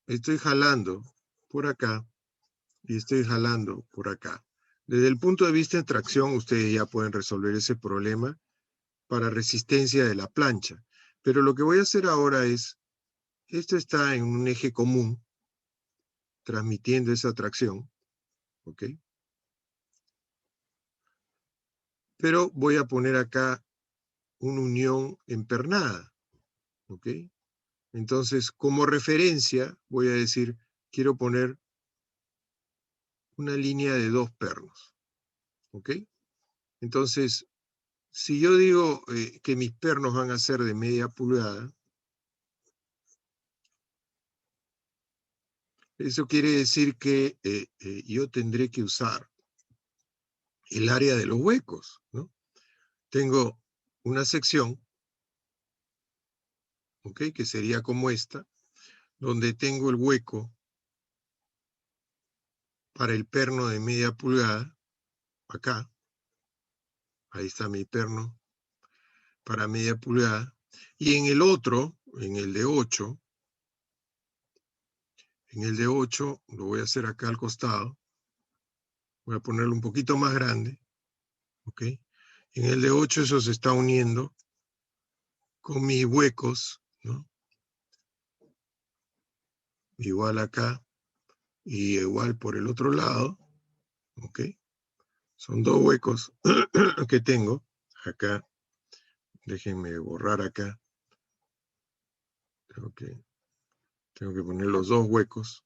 estoy jalando por acá y estoy jalando por acá. Desde el punto de vista de tracción, ustedes ya pueden resolver ese problema para resistencia de la plancha. Pero lo que voy a hacer ahora es, esto está en un eje común, transmitiendo esa tracción, ¿ok? Pero voy a poner acá una unión empernada, ¿ok? Entonces, como referencia, voy a decir, quiero poner una línea de 2 pernos, ¿ok? Entonces, si yo digo que mis pernos van a ser de media pulgada, eso quiere decir que yo tendré que usar el área de los huecos, ¿no? Tengo una sección, ¿ok?, que sería como esta, donde tengo el hueco para el perno de media pulgada, acá. Ahí está mi perno para media pulgada. Y en el otro, en el de 8, lo voy a hacer acá al costado. Voy a ponerlo un poquito más grande, ¿ok? En el de 8 eso se está uniendo con mis huecos, ¿no? Igual acá y igual por el otro lado, ¿ok? Son 2 huecos que tengo acá. Déjenme borrar acá. Tengo que poner los 2 huecos,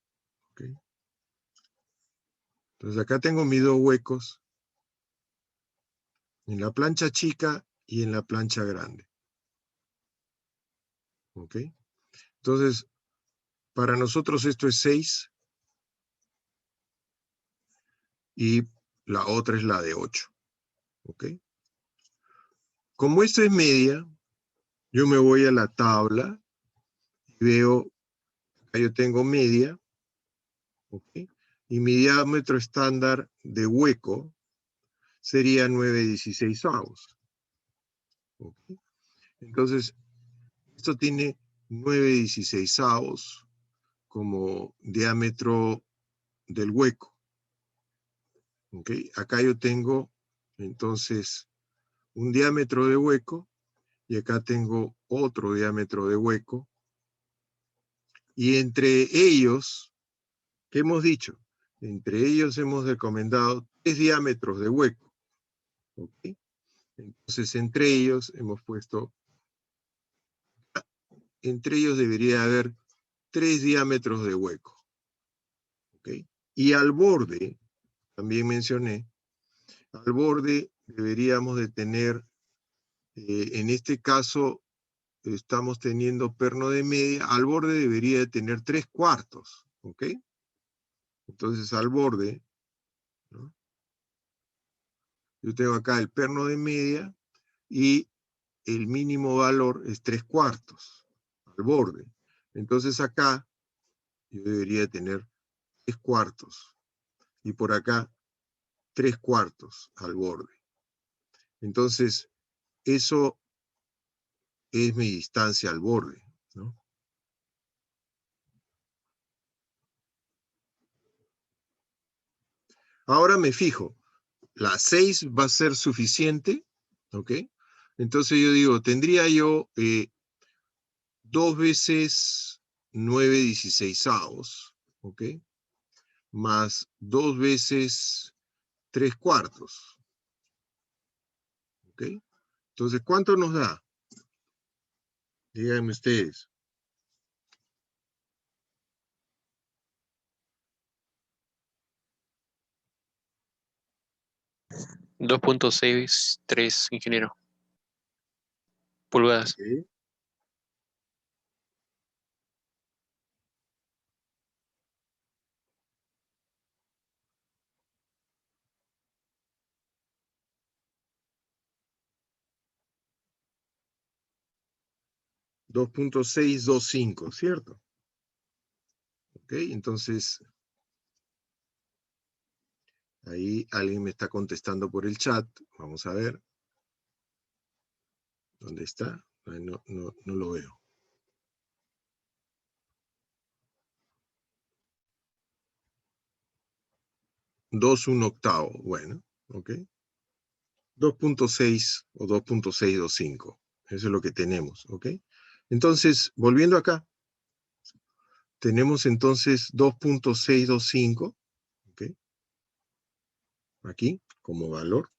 ¿ok? ¿Ok? Entonces acá tengo mis dos huecos, en la plancha chica y en la plancha grande. ¿Ok? Entonces, para nosotros esto es 6 y la otra es la de 8. ¿Ok? Como esto es media, yo me voy a la tabla y veo, acá yo tengo media, ¿ok? Y mi diámetro estándar de hueco sería 9/16. ¿Ok? Entonces, esto tiene 9/16 como diámetro del hueco. ¿Ok? Acá yo tengo, entonces, un diámetro de hueco, y acá tengo otro diámetro de hueco, y entre ellos, ¿qué hemos dicho? Entre ellos hemos recomendado 3 diámetros de hueco. ¿Ok? Entonces, entre ellos hemos puesto, entre ellos debería haber 3 diámetros de hueco. ¿Ok? Y al borde, también mencioné, al borde deberíamos de tener, en este caso, estamos teniendo perno de media, al borde debería de tener 3/4, ¿ok? Entonces al borde, ¿no? Yo tengo acá el perno de media y el mínimo valor es 3/4 al borde. Entonces acá yo debería tener 3/4 y por acá 3/4 al borde. Entonces eso es mi distancia al borde, ¿no? Ahora me fijo, la 6 va a ser suficiente, ¿ok? Entonces yo digo, tendría yo 2 veces 9/16, ¿ok? Más 2 veces 3/4, ¿ok? Entonces, ¿cuánto nos da? Díganme ustedes. 2.63, ingeniero. Pulgadas. ¿Ok? .625, ¿cierto? Ok, entonces, ahí alguien me está contestando por el chat. Vamos a ver. ¿Dónde está? No lo veo. 2/1/8, bueno, ok. 2.6 o 2.625. Eso es lo que tenemos, ¿ok? Entonces, volviendo acá, tenemos entonces 2.625, ¿ok? Aquí, como valor.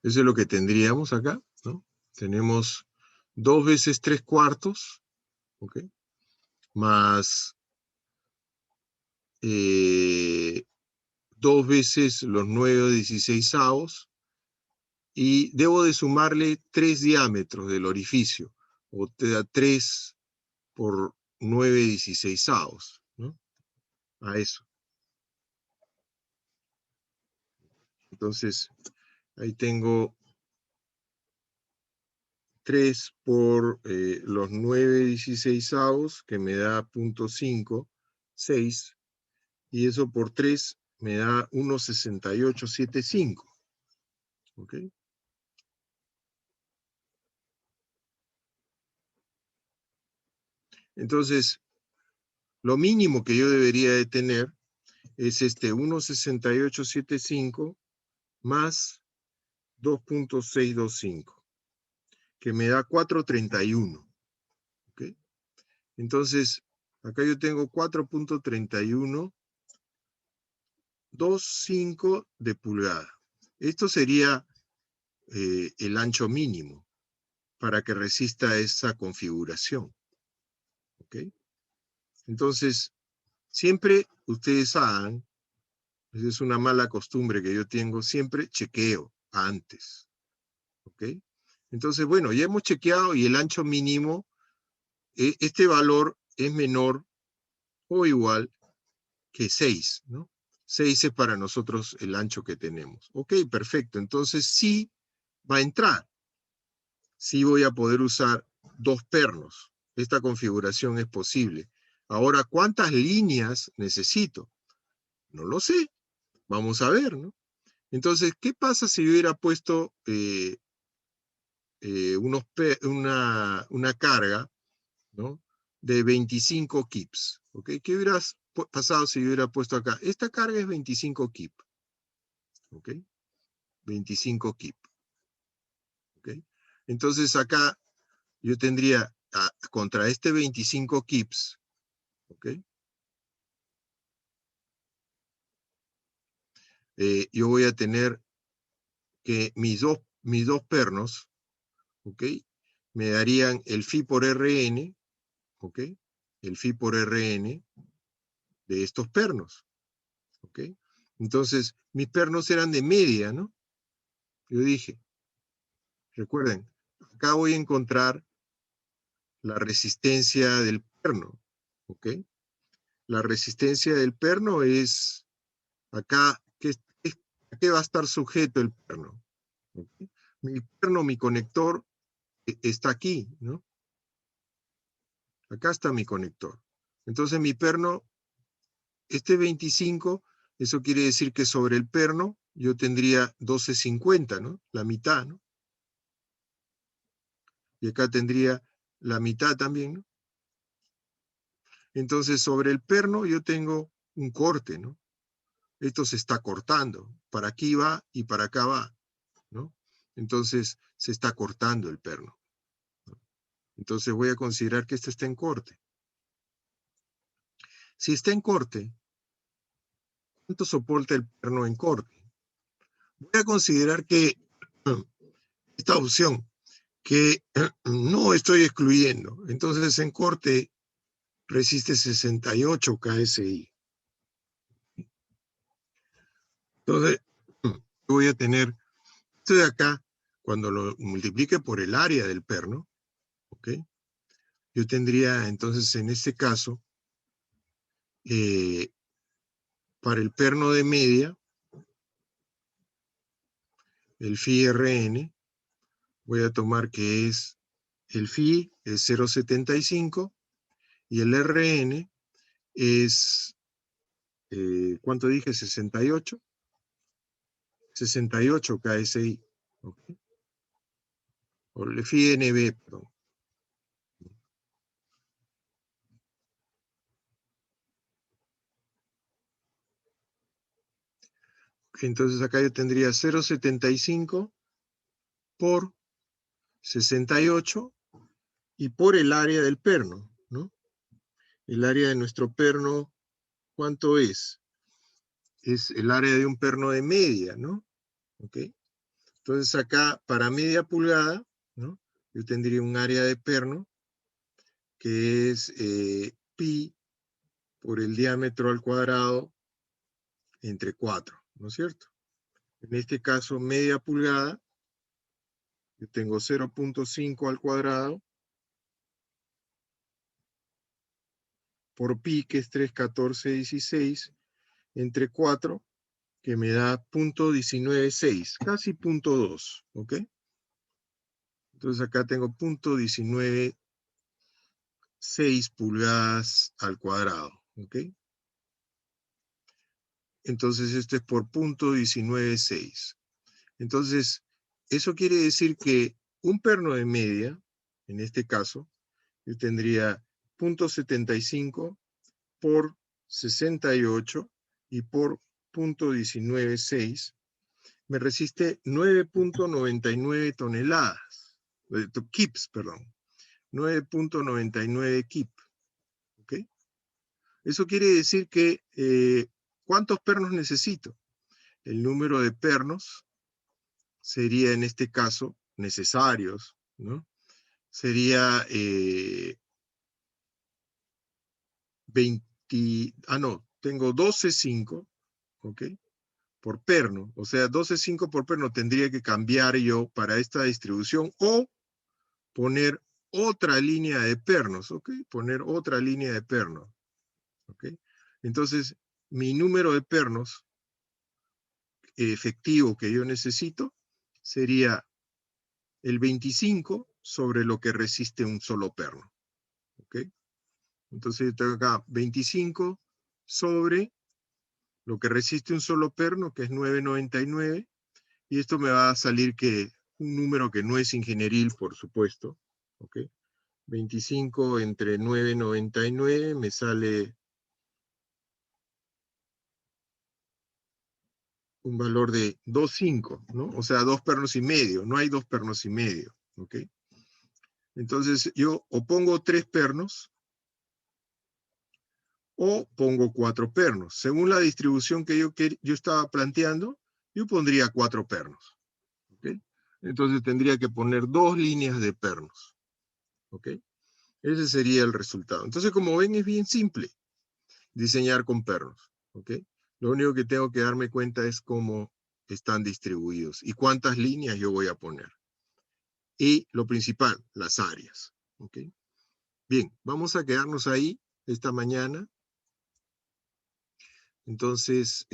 Eso es lo que tendríamos acá, ¿no? Tenemos 2 veces 3/4, ¿ok? Más 2 veces los 9/16, y debo de sumarle 3 diámetros del orificio, o te da 3 por 9/16, ¿no? A eso. Entonces, ahí tengo 3 por los 9/16, que me da 0.5, 6, y eso por 3 me da 1.6875. ¿Ok? Entonces, lo mínimo que yo debería de tener es este 1.6875 más 2.625, que me da 4.31. ¿Ok? Entonces, acá yo tengo 4.3125 de pulgada. Esto sería el ancho mínimo. para que resista esa configuración. ¿Ok? Entonces, siempre ustedes hagan, esa es una mala costumbre que yo tengo, siempre chequeo antes. ¿Ok? Entonces, bueno, ya hemos chequeado y el ancho mínimo, este valor es menor o igual que 6, ¿no? 6 es para nosotros el ancho que tenemos. Ok, perfecto. Entonces sí va a entrar. Sí voy a poder usar 2 pernos. Esta configuración es posible. Ahora, ¿cuántas líneas necesito? No lo sé. Vamos a ver, ¿no? Entonces, ¿qué pasa si yo hubiera puesto una carga, ¿no?, de 25 kips? ¿Ok? ¿Qué hubieras pasado si yo hubiera puesto acá? Esta carga es 25 kip. ¿Ok? 25 kip. ¿Ok? Entonces acá yo tendría contra este 25 kips, ¿ok? Yo voy a tener que mis dos pernos, ¿ok?, me darían el phi por Rn, ¿ok?, el phi por Rn de estos pernos, ¿ok? Entonces, mis pernos eran de media, ¿no? Yo dije, recuerden, acá voy a encontrar la resistencia del perno, ¿ok? La resistencia del perno es acá, ¿a qué va a estar sujeto el perno? ¿Okay? Mi perno, mi conector, está aquí, ¿no? Acá está mi conector. Entonces mi perno, este 25, eso quiere decir que sobre el perno yo tendría 1250, ¿no? La mitad, ¿no? Y acá tendría la mitad también, ¿no? Entonces sobre el perno yo tengo un corte, ¿no? Esto se está cortando. Para aquí va y para acá va, ¿no? Entonces se está cortando el perno. Entonces voy a considerar que este está en corte. Si está en corte, ¿cuánto soporta el perno en corte? Voy a considerar que esta opción, que no estoy excluyendo, entonces en corte resiste 68 KSI. Entonces, voy a tener esto de acá, cuando lo multiplique por el área del perno, ¿ok? Yo tendría entonces en este caso, para el perno de media, el phi Rn, voy a tomar que es, el phi es 0,75 y el Rn es, ¿cuánto dije? 68. 68 KSI. ¿Okay? O el phi NB, perdón. Entonces acá yo tendría 0,75 por 68 y por el área del perno, ¿no? El área de nuestro perno, ¿cuánto es? Es el área de un perno de media, ¿no? ¿Ok? Entonces acá, para media pulgada, ¿no?, yo tendría un área de perno que es pi por el diámetro al cuadrado entre 4, ¿no es cierto? En este caso, media pulgada, yo tengo 0.5 al cuadrado por pi, que es 3,1416, entre 4, que me da 0.196, casi 0.2, ¿ok? Entonces acá tengo 0.196 pulgadas al cuadrado, ¿ok? Entonces esto es por 0.196. Entonces, eso quiere decir que un perno de media, en este caso, yo tendría 0.75 por 68 y por 0.196, me resiste 9.99 toneladas, kips, perdón, 9.99 kip, ¿ok? Eso quiere decir que, ¿cuántos pernos necesito? El número de pernos sería en este caso necesarios, ¿no?, sería 12,5, ¿ok? Por perno, o sea, 12,5 por perno tendría que cambiar yo para esta distribución o poner otra línea de pernos, ¿ok? Poner otra línea de pernos, ¿ok? Entonces, mi número de pernos efectivo que yo necesito sería el 25 sobre lo que resiste un solo perno, ¿ok? Entonces yo tengo acá 25 sobre lo que resiste un solo perno, que es 9,99, y esto me va a salir que un número que no es ingenieril, por supuesto, ¿ok? 25 entre 9,99 me sale un valor de 2,5, ¿no? O sea, 2 pernos y medio, no hay 2 pernos y medio, ¿ok? Entonces yo o pongo 3 pernos o pongo 4 pernos. Según la distribución que yo estaba planteando, yo pondría 4 pernos, ¿ok? Entonces tendría que poner 2 líneas de pernos, ¿ok? Ese sería el resultado. Entonces, como ven, es bien simple diseñar con pernos, ¿ok? Lo único que tengo que darme cuenta es cómo están distribuidos y cuántas líneas yo voy a poner. Y lo principal, las áreas, ¿ok? Bien, vamos a quedarnos ahí esta mañana. Entonces,